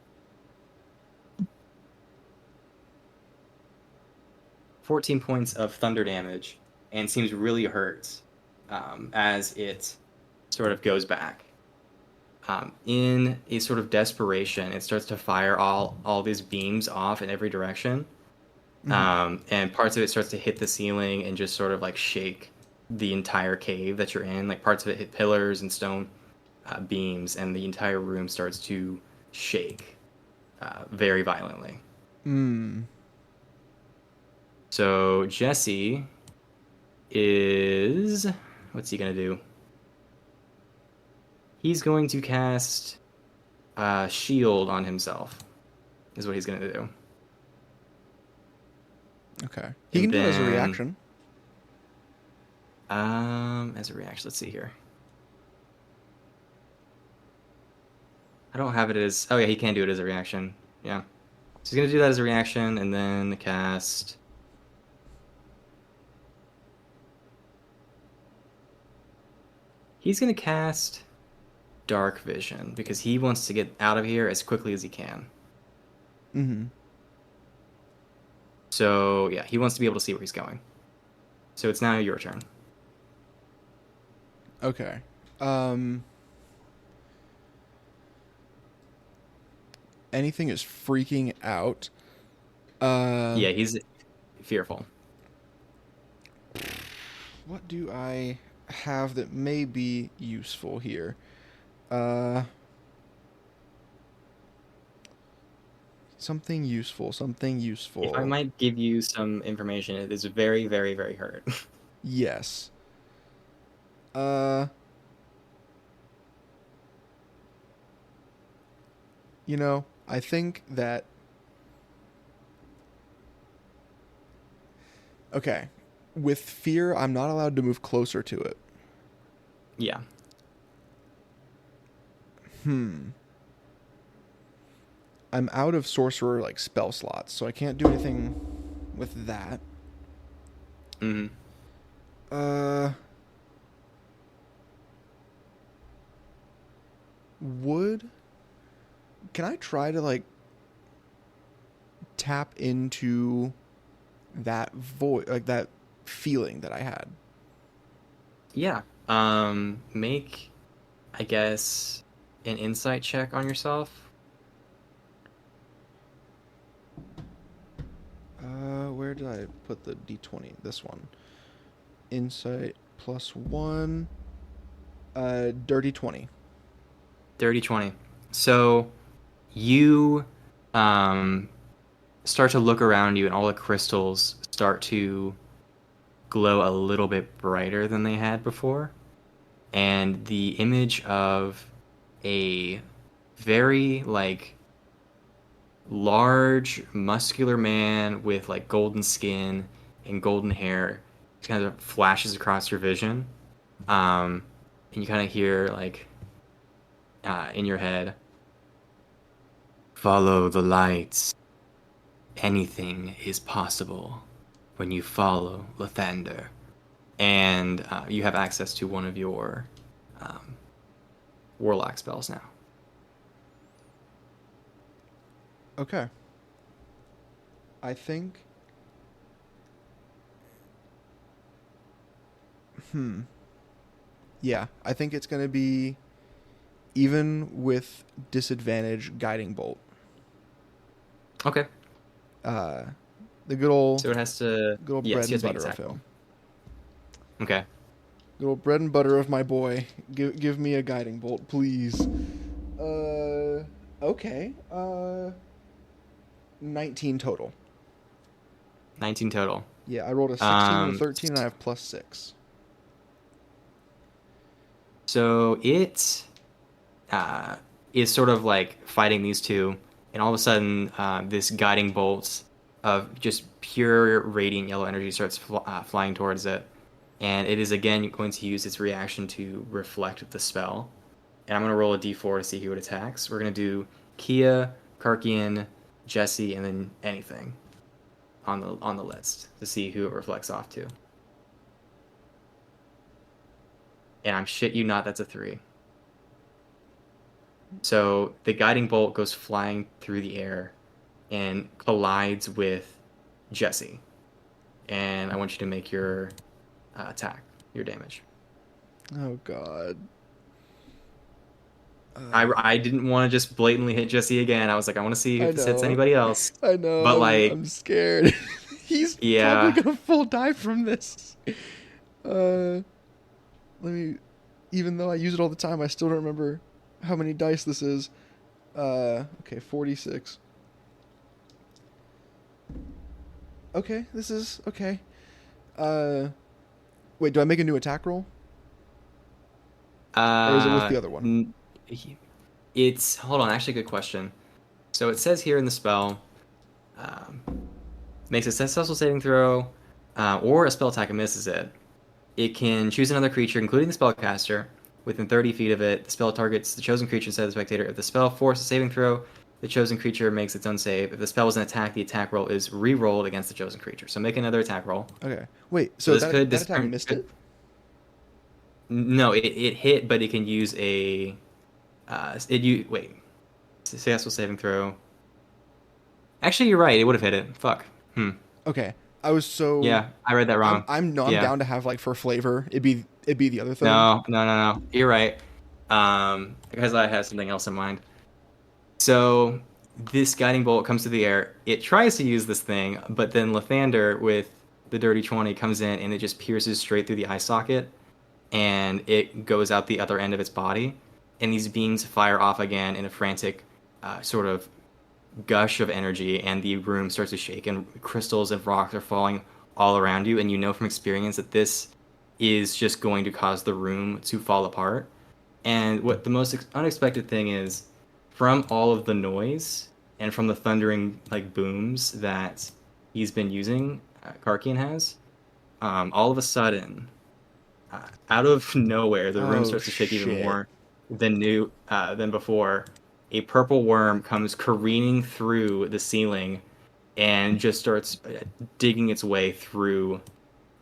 14 points of thunder damage and seems really hurt as it sort of goes back. In a sort of desperation, it starts to fire all these beams off in every direction. Mm-hmm. And parts of it starts to hit the ceiling and just sort of like shake the entire cave that you're in. Like parts of it hit pillars and stone beams, and the entire room starts to shake very violently. Mm. So Jesse is, what's he gonna do? He's going to cast Shield on himself. Is what he's gonna do. Okay. He And can do it as a then, reaction. as a reaction, let's see here. I don't have it as. Oh yeah, he can do it as a reaction. Yeah. So he's gonna do that as a reaction, and then cast. He's gonna cast Dark Vision because he wants to get out of here as quickly as he can. Mm-hmm. So yeah, he wants to be able to see where he's going. So it's now your turn. Okay. Anything is freaking out. Yeah, he's fearful. what do I have that may be useful here? Uh, something useful. Something If I useful. might give you some information, it is very, very, very hurt. Yes. Uh, I think that. Okay. With fear, I'm not allowed to move closer to it. Yeah. Hmm. I'm out of sorcerer like spell slots, so I can't do anything with that. Hmm. Uh, would can I try to like tap into that void, like that feeling that I had? Yeah. Make, I guess, an insight check on yourself. Where did I put the d20? This one. Insight +1. Dirty 20. Dirty 20. So you um, start to look around you, and all the crystals start to glow a little bit brighter than they had before. And the image of a very like large, muscular man with like golden skin and golden hair kind of flashes across your vision. Um, and you kind of hear like in your head, follow the lights. Anything is possible when you follow Lathander. And you have access to one of your um, warlock spells now. Okay. I think. Hmm. Yeah, I think it's going to be even with disadvantage guiding bolt. Okay. Uh, the good old So it has to. good old bread Yes, you and have to make butter an of attack roll. him. Okay. Good old bread and butter of my boy. Give me a guiding bolt, please. Okay. 19 total. 19 total. Yeah, I rolled a 16 and a Um, 13, and I have +6. so it uh, is sort of like fighting these two, and all of a sudden, this guiding bolt of just pure radiant yellow energy starts flying towards it, and it is again going to use its reaction to reflect the spell. And I'm gonna roll a d4 to see who it attacks. We're gonna do Kia, Karkian, Jesse, and then anything on the list to see who it reflects off to. And I'm shit you not, that's a 3. So the guiding bolt goes flying through the air and collides with Jesse. And I want you to make your attack, your damage. Oh God. I didn't want to just blatantly hit Jesse again. I was like, I want to see I if this hits know. anybody else. I know. But like, I'm scared. He's probably yeah, gonna full die from this. Let me. Even though I use it all the time, I still don't remember how many dice this is. Okay, 46. Okay, this is okay. Uh, wait, do I make a new attack roll, or is it with uh, the other one? n- it's hold on. Actually, good question. So it says here in the spell, um, makes a successful saving throw, or a spell attack and misses it. It can choose another creature, including the spellcaster, within 30 feet of it. The spell targets the chosen creature instead of the spectator. If the spell forces a saving throw, the chosen creature makes its own save. If the spell is an attack, the attack roll is re-rolled against the chosen creature. So make another attack roll. Okay. Wait. So So this that could that this attack turn missed could it. no, it hit, but it can use a it you wait successful saving throw. Actually, you're right. It would have hit it. Fuck. Okay. I was so. Yeah, I read that I'm wrong. I'm no. I'm Yeah. down to have like for flavor. It'd be the other thing. No, no, no, no. You're right. Because I had something else in mind. So this guiding bolt comes to the air. It tries to use this thing, but then Lathander, with the dirty 20 comes in and it just pierces straight through the eye socket and it goes out the other end of its body. And these beams fire off again in a frantic sort of gush of energy, and the room starts to shake, and crystals and rocks are falling all around you. And you know from experience that this is just going to cause the room to fall apart. And what the most unexpected thing is, from all of the noise and from the thundering like booms that he's been using, Karkian has, all of a sudden, out of nowhere, the room Oh starts to shake even shit. more than before. A purple worm comes careening through the ceiling and just starts digging its way through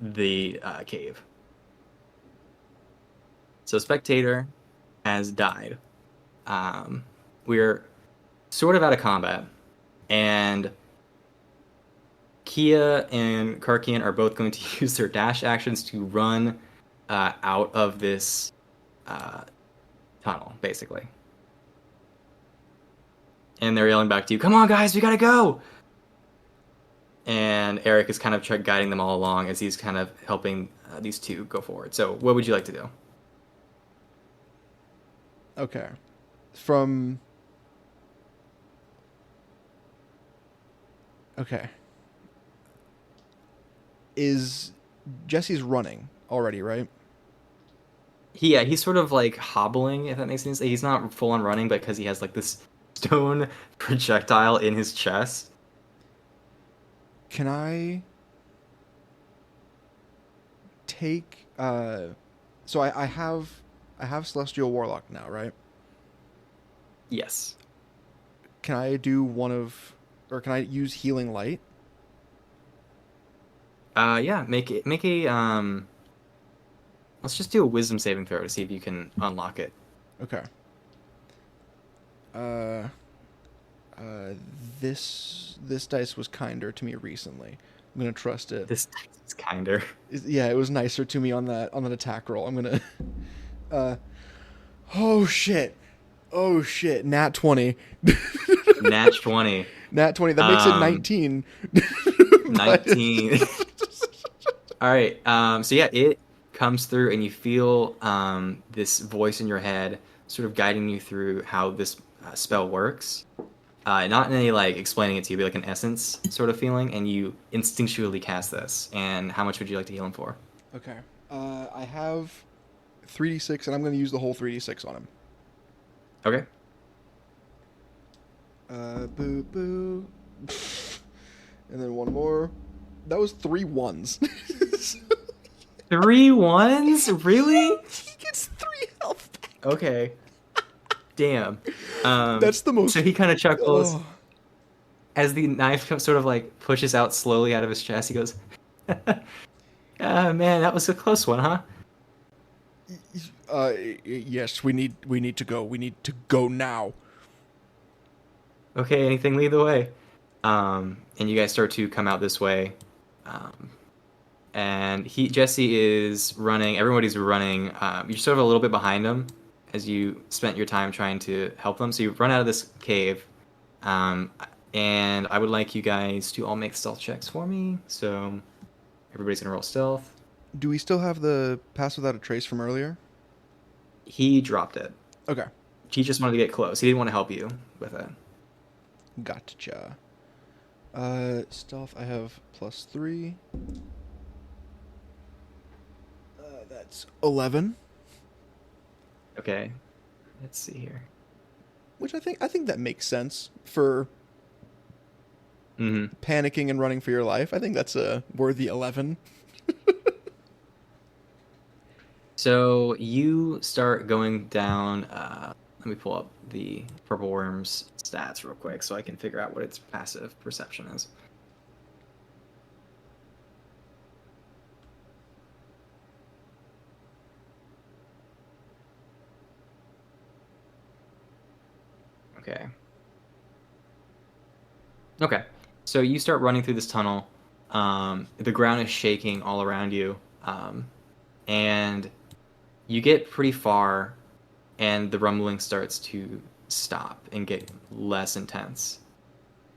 the cave. So Spectator has died. We're sort of out of combat, and Kia and Karkian are both going to use their dash actions to run out of this tunnel, basically. And they're yelling back to you, "Come on, guys, we gotta go!" And Eric is kind of guiding them all along as he's kind of helping these two go forward. So, what would you like to do? Okay. From. Okay. Is Jesse's running already, right? He's sort of like hobbling, if that makes sense. He's not full on running, but because he has like this stone projectile in his chest. Can I take so I have Celestial Warlock now, right? Yes. Can I do one of or can I use Healing Light? Yeah. Make a Let's just do a Wisdom saving throw to see if you can unlock it. Okay. Uh uh this dice was kinder to me recently. I'm going to trust it. This is kinder. Yeah, it was nicer to me on that attack roll. I'm going to uh oh shit. Oh shit. Nat 20. Nat 20. Nat 20. That makes it 19. 19. All right. So yeah, it comes through, and you feel this voice in your head, sort of guiding you through how this spell works. Not in any like explaining it to you, but like an essence sort of feeling, and you instinctually cast this. And how much would you like to heal him for? Okay. I have 3d6, and I'm going to use the whole 3d6 on him. Okay. Boo boo. And then one more. That was 3 ones. 3 ones? Really? He gets 3 health back. Okay. Damn. That's the most. So he kind of chuckles Oh. as the knife sort of like pushes out slowly out of his chest. He goes, man, that was a close one, huh? Yes, we need to go. We need to go now. Okay, anything, lead the way. And you guys start to come out this way. And Jesse is running. Everybody's running. You're sort of a little bit behind him as you spent your time trying to help them. So you run out of this cave. And I would like you guys to all make stealth checks for me. So everybody's gonna roll stealth. Do we still have the pass without a trace from earlier? He dropped it. Okay. He just wanted to get close. He didn't want to help you with it. Gotcha. Stealth, I have +3. That's 11. Okay. Let's see here. Which I think that makes sense for panicking and running for your life. I think that's a worthy 11. So you start going down. Let me pull up the Purple Worm's stats real quick so I can figure out what its passive perception is. Okay. Okay. So you start running through this tunnel. The ground is shaking all around you. And you get pretty far, and the rumbling starts to stop and get less intense.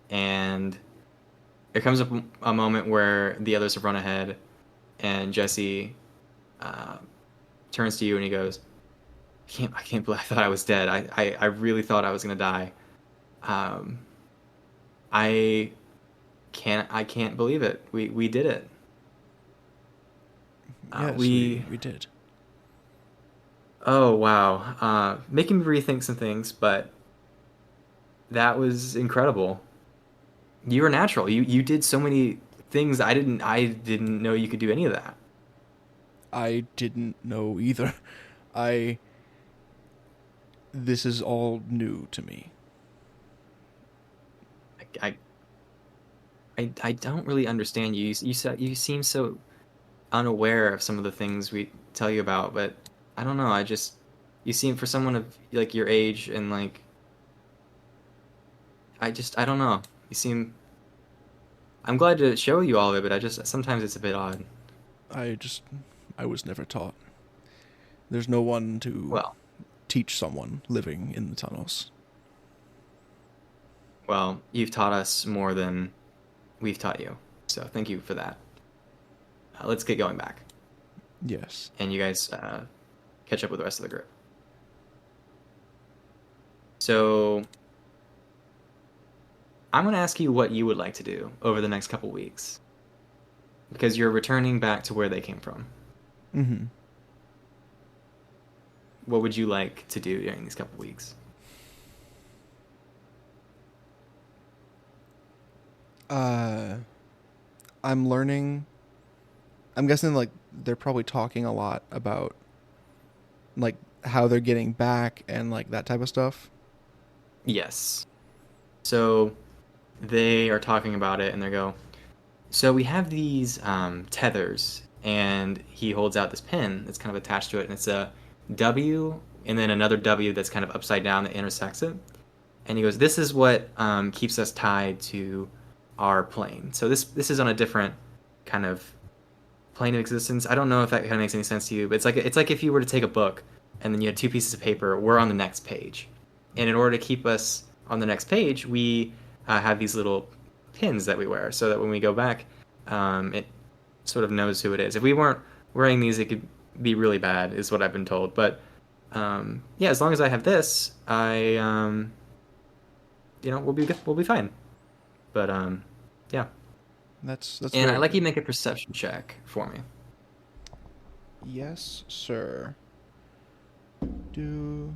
And there comes a moment where the others have run ahead, and Jesse uh, turns to you and he goes, I can't believe I thought I was dead. I really thought I was gonna die. Um, I I can't believe it. We did it. Yes, We we did. Oh wow, making me rethink some things, but that was incredible. You were natural. You did so many things I didn't know you could do any of that. I didn't know either. I This is all new to me. I I don't really understand you. You seem so unaware of some of the things we tell you about, but I don't know. I just you seem for someone of like your age and like I don't know. You seem I'm glad to show you all of it, but I just sometimes it's a bit odd. I just I was never taught. There's no one to Well, teach someone living in the tunnels. well, you've taught us more than we've taught you. So thank you for that. Let's get going back, Yes. and you guys catch up with the rest of the group. So I'm going to ask you what you would like to do over the next couple weeks, because you're returning back to where they came from. Mm-hmm. What would you like to do during these couple weeks? Uh, I'm learning. I'm guessing like they're probably talking a lot about like how they're getting back and like that type of stuff. Yes. So they are talking about it, and they go, so we have these tethers, and he holds out this pin that's kind of attached to it, and it's a W and then another W that's kind of upside down that intersects it. And he goes, "This is what keeps us tied to our plane." So this is on a different kind of plane of existence. I don't know if that kind of makes any sense to you, but it's like if you were to take a book and then you had two pieces of paper. We're on the next page, and in order to keep us on the next page, we have these little pins that we wear, so that when we go back, it sort of knows who it is. If we weren't wearing these, it could be really bad, is what I've been told. But yeah, as long as I have this, we'll be fine. But yeah, That's and I'd very like you good. to make a perception check for me. Yes, sir. Do.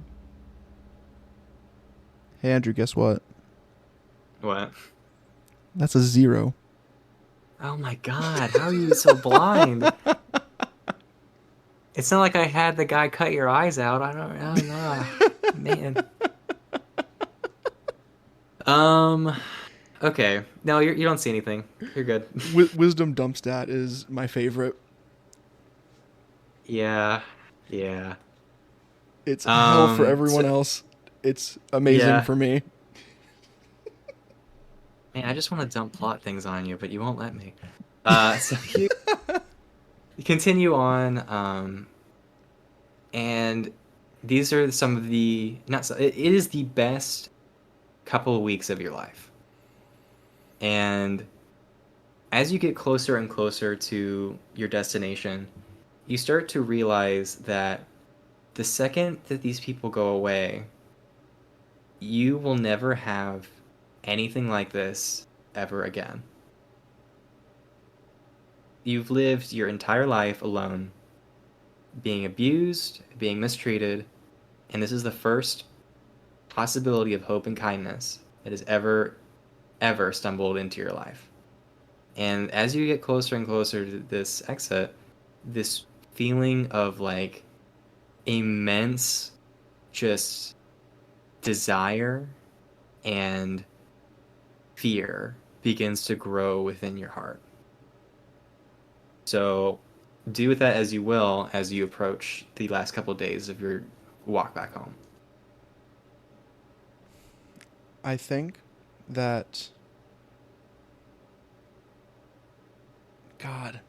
Hey Andrew, guess what? What? That's a 0. Oh my God, how are you so blind? It's not like I had the guy cut your eyes out. I don't know, man. Um. Okay. No, you don't see anything. You're good. Wisdom dump stat is my favorite. Yeah. Yeah. It's hell for So everyone else. It's amazing yeah. for me. Man, I just want to dump plot things on you, but you won't let me. So you continue on, and these are some of the not so, it is the best couple of weeks of your life. And as you get closer and closer to your destination, you start to realize that the second that these people go away, you will never have anything like this ever again. You've lived your entire life alone, being abused, being mistreated, and this is the first possibility of hope and kindness that has ever stumbled into your life. And as you get closer and closer to this exit, this feeling of like immense just desire and fear begins to grow within your heart. So do with that as you will as you approach the last couple of days of your walk back home. I think that God.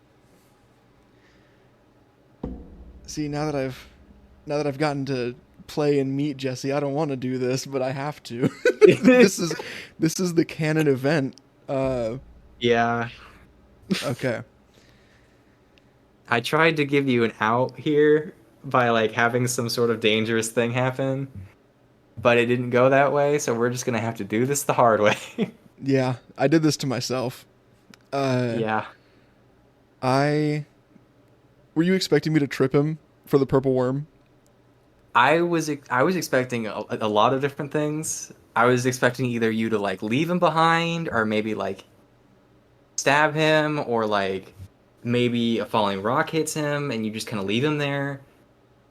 See, now that I've gotten to play and meet Jesse, I don't want to do this, but I have to. this is this is the canon event. Yeah. Okay. I tried to give you an out here by like having some sort of dangerous thing happen, but it didn't go that way, so we're just gonna have to do this the hard way. Yeah, I did this to myself. Uh, Yeah. I were you expecting me to trip him for the purple worm? I was expecting a lot of different things. I was expecting either you to like leave him behind or maybe like stab him or like maybe a falling rock hits him and you just kind of leave him there.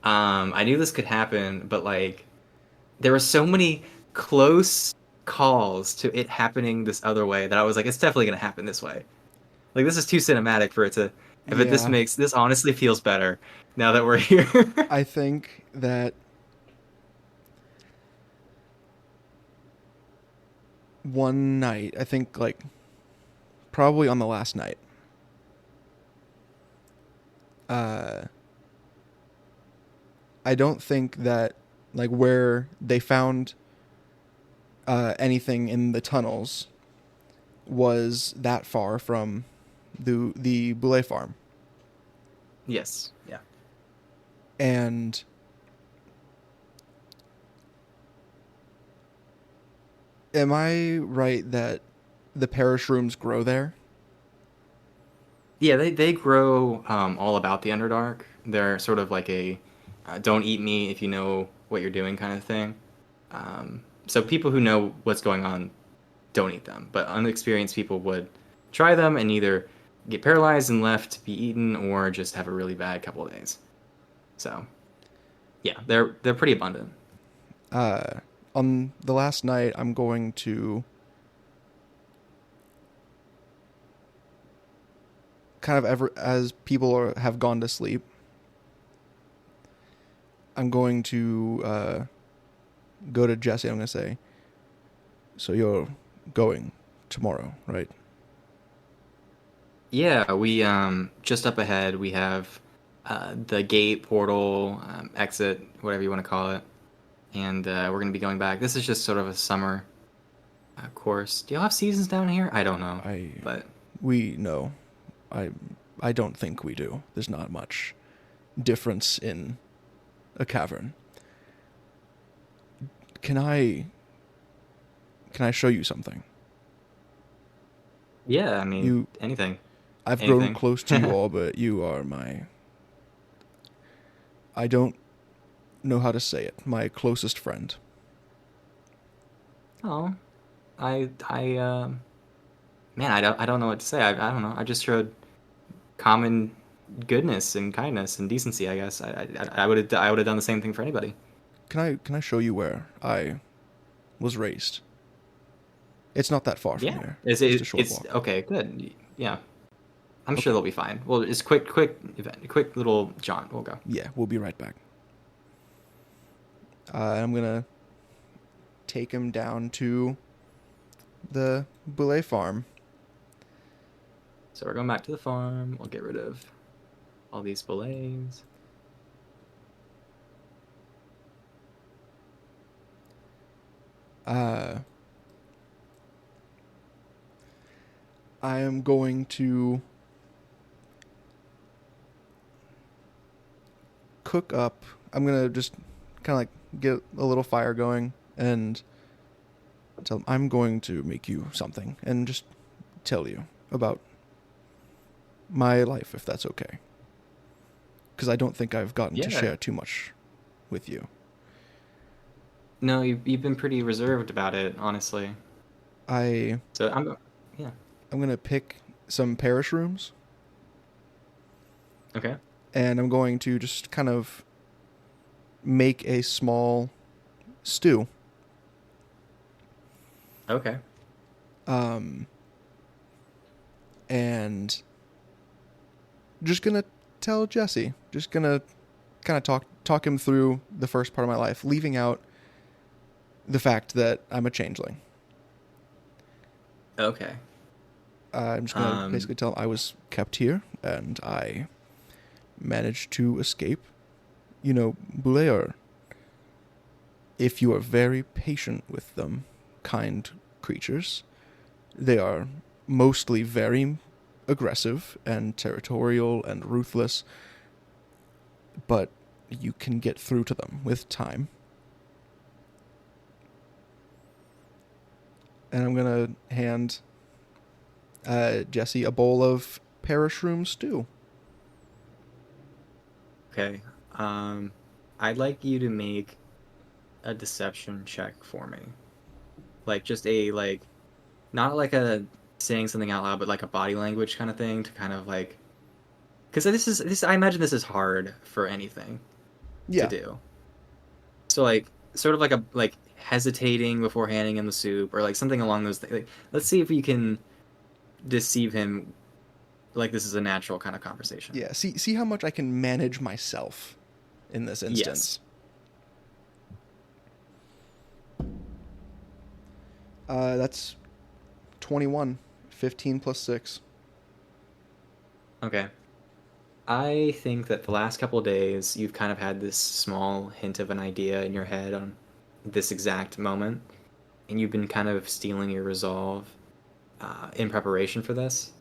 I knew this could happen, but like there were so many close calls to it happening this other way that I was like, it's definitely gonna happen this way. Like this is too cinematic for it to. If it, this Yeah, makes this honestly feels better now that we're here. I think that one night, I think like probably on the last night, uh, I don't think that like where they found anything in the tunnels was that far from the Boulet farm, Yes. Yeah. and am I right that the parish rooms grow there? Yeah, they grow all about the Underdark. They're sort of like a don't eat me if you know what you're doing kind of thing. So people who know what's going on don't eat them, but unexperienced people would try them and either get paralyzed and left to be eaten or just have a really bad couple of days. So yeah, they're pretty abundant. Uh, on the last night, I'm going to kind of ever as people have gone to sleep. I'm going to go to Jesse. I'm going to say, "So you're going tomorrow, right?" Yeah, we just up ahead we have the gate portal exit, whatever you want to call it, and we're gonna be going back. This is just sort of a summer course. Do y'all have seasons down here? I don't know, I but we know. I I don't think we do. There's not much difference in a cavern. Can I can I show you something? yeah, I mean You anything, I've grown anything. close to you all, but you are my I don't know how to say it. My closest friend. Oh, I man, I don't know what to say. I don't know. I just showed common goodness and kindness and decency. I guess I would have done the same thing for anybody. Can I show you where I was raised? It's not that far from Yeah, here. it's Just a it, short it's walk. okay. Good. Yeah, I'm sure Okay. they'll be fine. Well, it's quick event, quick little jaunt. We'll go. Yeah, we'll be right back. I'm gonna take him down to the Boulet farm. So we're going back to the farm. We'll get rid of all these belays. Uh, I am going to cook up. I'm gonna just kind of like get a little fire going and tell him I'm going to make you something and just tell you about my life if that's okay. Because I don't think I've gotten to Yeah. share too much with you. No, you've been pretty reserved about it, honestly. I So yeah. I'm gonna pick some parish rooms Okay. and I'm going to just kind of make a small stew. Okay. Um, and just gonna tell Jesse. Just gonna kind of talk him through the first part of my life, leaving out the fact that I'm a changeling. Okay. I'm just gonna Um. basically tell him I was kept here and I managed to escape. You know, Bouleur, if you are very patient with them, kind creatures, they are mostly very aggressive and territorial and ruthless, but you can get through to them with time. And I'm gonna hand Jesse a bowl of parashroom stew. Okay. Um, I'd like you to make a deception check for me. Like just a like not like a saying something out loud, but like a body language kind of thing to kind of like because this I imagine this is hard for anything to Yeah, do. So like sort of like a like hesitating before handing him the soup or like something along those things. Like, let's see if we can deceive him like this is a natural kind of conversation. yeah. See how much I can manage myself in this Yes. instance. That's 21, 15 plus 6. Okay. I think that the last couple of days you've kind of had this small hint of an idea in your head on this exact moment, and you've been kind of stealing your resolve in preparation for this.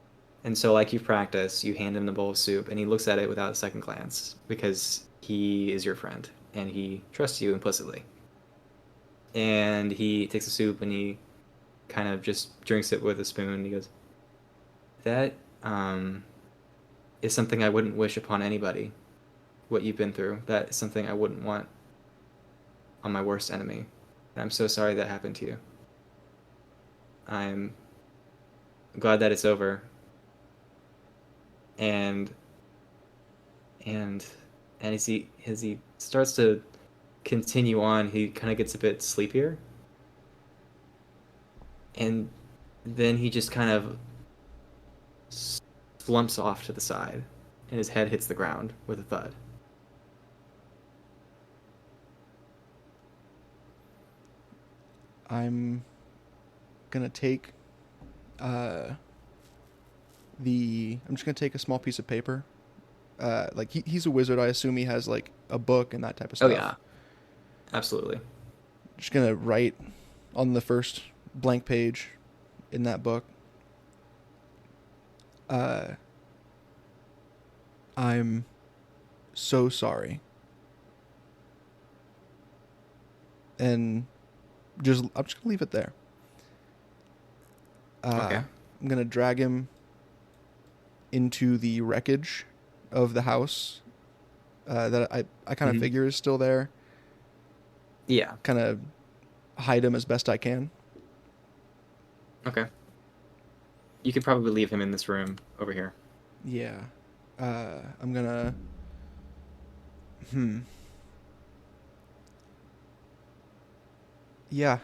And so, like you've practiced, you hand him the bowl of soup, and he looks at it without a second glance because he is your friend and he trusts you implicitly. And he takes the soup and he kind of just drinks it with a spoon. He goes, "That is something I wouldn't wish upon anybody. What you've been through, that is something I wouldn't want on my worst enemy. And I'm so sorry that happened to you. I'm glad that it's over." And and and as he starts to continue on, he kind of gets a bit sleepier, and then he just kind of slumps off to the side, and his head hits the ground with a thud. I'm gonna take uh, I'm just gonna take a small piece of paper. Like he's a wizard. I assume he has like a book and that type of Oh stuff. yeah, absolutely. Just gonna write on the first blank page in that book. Uh, I'm so sorry, and I'm just gonna leave it there. Okay. I'm gonna drag him into the wreckage of the house that I kind of Hmm. figure is still there. Yeah. Kind of hide him as best I can. Okay. You could probably leave him in this room over here. Yeah. I'm gonna. Hmm. Yeah.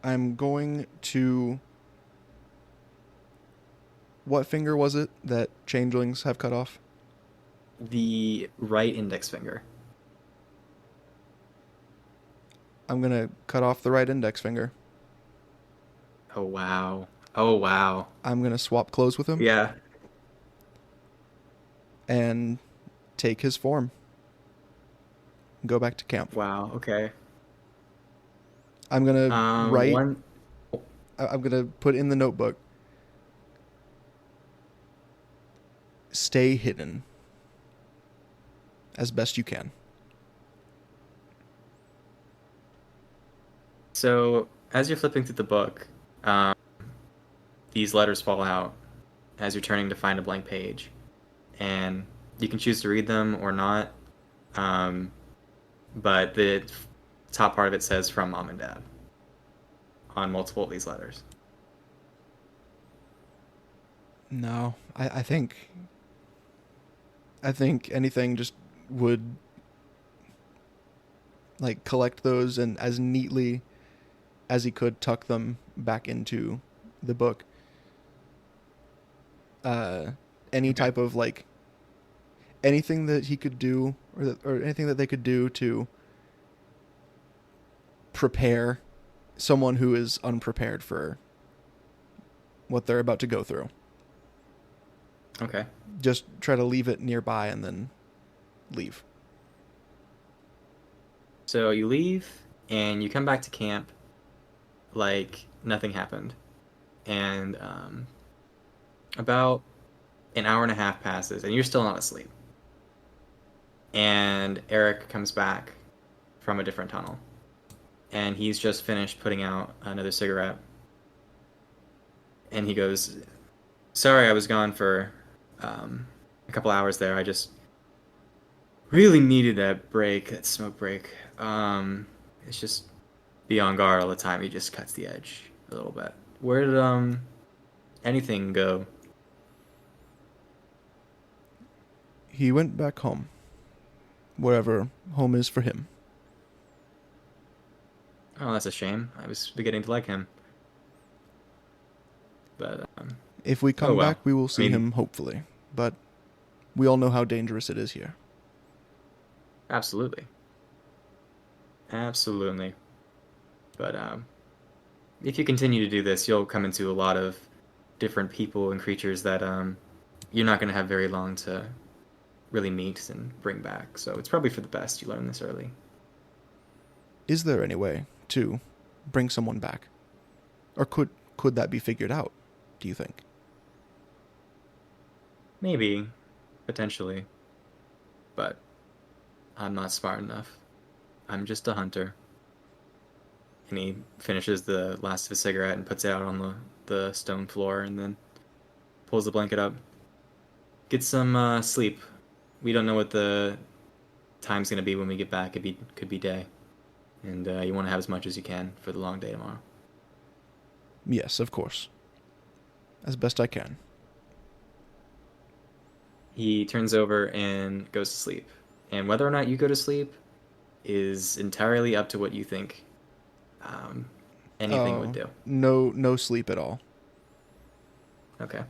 I'm going to. What finger was it that changelings have cut off? The right index finger. I'm gonna cut off the right index finger. Oh wow. Oh wow. I'm gonna swap clothes with him Yeah. and take his form. Go back to camp. Wow. Okay. I'm gonna write. One. I'm gonna put in the notebook. Stay hidden as best you can. So as you're flipping through the book, um, these letters fall out as you're turning to find a blank page, and you can choose to read them or not. Um, but the top part of it says from mom and dad on multiple of these letters. No, I think anything just would like collect those and as neatly as he could tuck them back into the book. Any Okay. type of like anything that he could do or anything that they could do to prepare someone who is unprepared for what they're about to go through. Okay. Just try to leave it nearby and then leave. So you leave and you come back to camp like nothing happened. And about an hour and a half passes, and you're still not asleep. And Eric comes back from a different tunnel, and he's just finished putting out another cigarette. And he goes, "Sorry, I was gone for a couple hours there. I just really needed that break, that smoke break. It's just be on guard all the time. He just cuts the edge a little bit. Where did anything go?" He went back home. Wherever home is for him. Oh, that's a shame. I was beginning to like him. But If we come oh well. back, we will I see mean, him, hopefully. But we all know how dangerous it is here. absolutely, absolutely. But if you continue to do this, you'll come into a lot of different people and creatures that you're not going to have very long to really meet and bring back. So it's probably for the best you learn this early. Is there any way to bring someone back? Or could that be figured out, do you think? Maybe, potentially. But I'm not smart enough. I'm just a hunter. And he finishes the last of his cigarette and puts it out on the stone floor and then pulls the blanket up. Get some sleep. We don't know what the time's going to be when we get back. Could be day. And you want to have as much as you can for the long day tomorrow. Yes, of course. As best I can. He turns over and goes to sleep. And whether or not you go to sleep is entirely up to what you think anything would do. No sleep at all. Okay.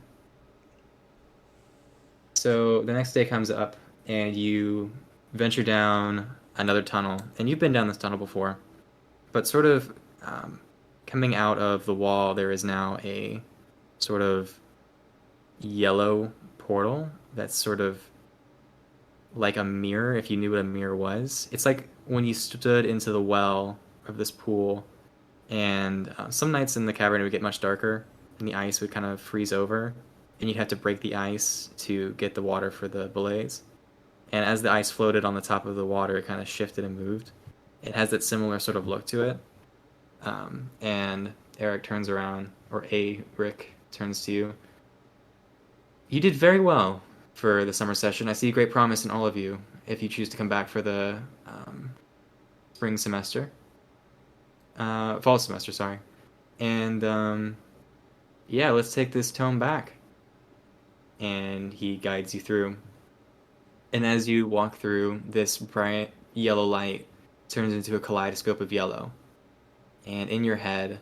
So the next day comes up, and you venture down another tunnel. And you've been down this tunnel before, but sort of coming out of the wall, there is now a sort of yellow portal that's sort of like a mirror, if you knew what a mirror was. It's like when you stood into the well of this pool, and some nights in the cavern it would get much darker, and the ice would kind of freeze over, and you'd have to break the ice to get the water for the billets. And as the ice floated on the top of the water, it kind of shifted and moved. It has that similar sort of look to it. And Eric turns around, or Rick turns to you. You did very well for the summer session. I see great promise in all of you if you choose to come back for the spring semester. Fall semester, sorry. And yeah, let's take this tome back. And he guides you through. And as you walk through, this bright yellow light turns into a kaleidoscope of yellow. And in your head,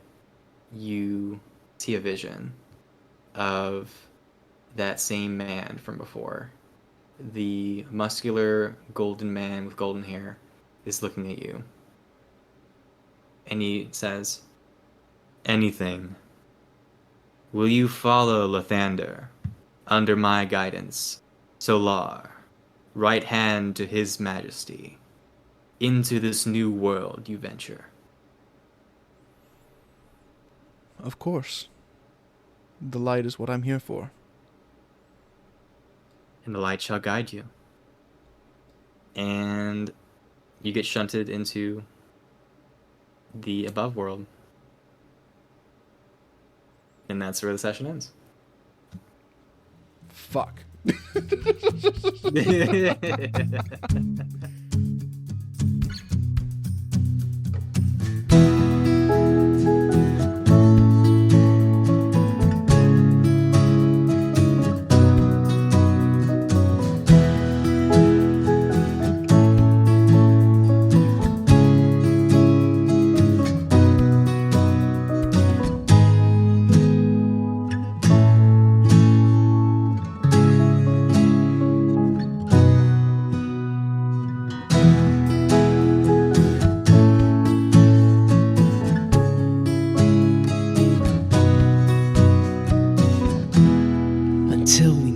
you see a vision of that same man from before. The muscular golden man with golden hair is looking at you. And he says, "Anything. Will you follow Lathander under my guidance, Solar, right hand to his majesty, into this new world you venture?" Of course. The light is what I'm here for. And the light shall guide you. And you get shunted into the above world. And that's where the session ends. Fuck. Until we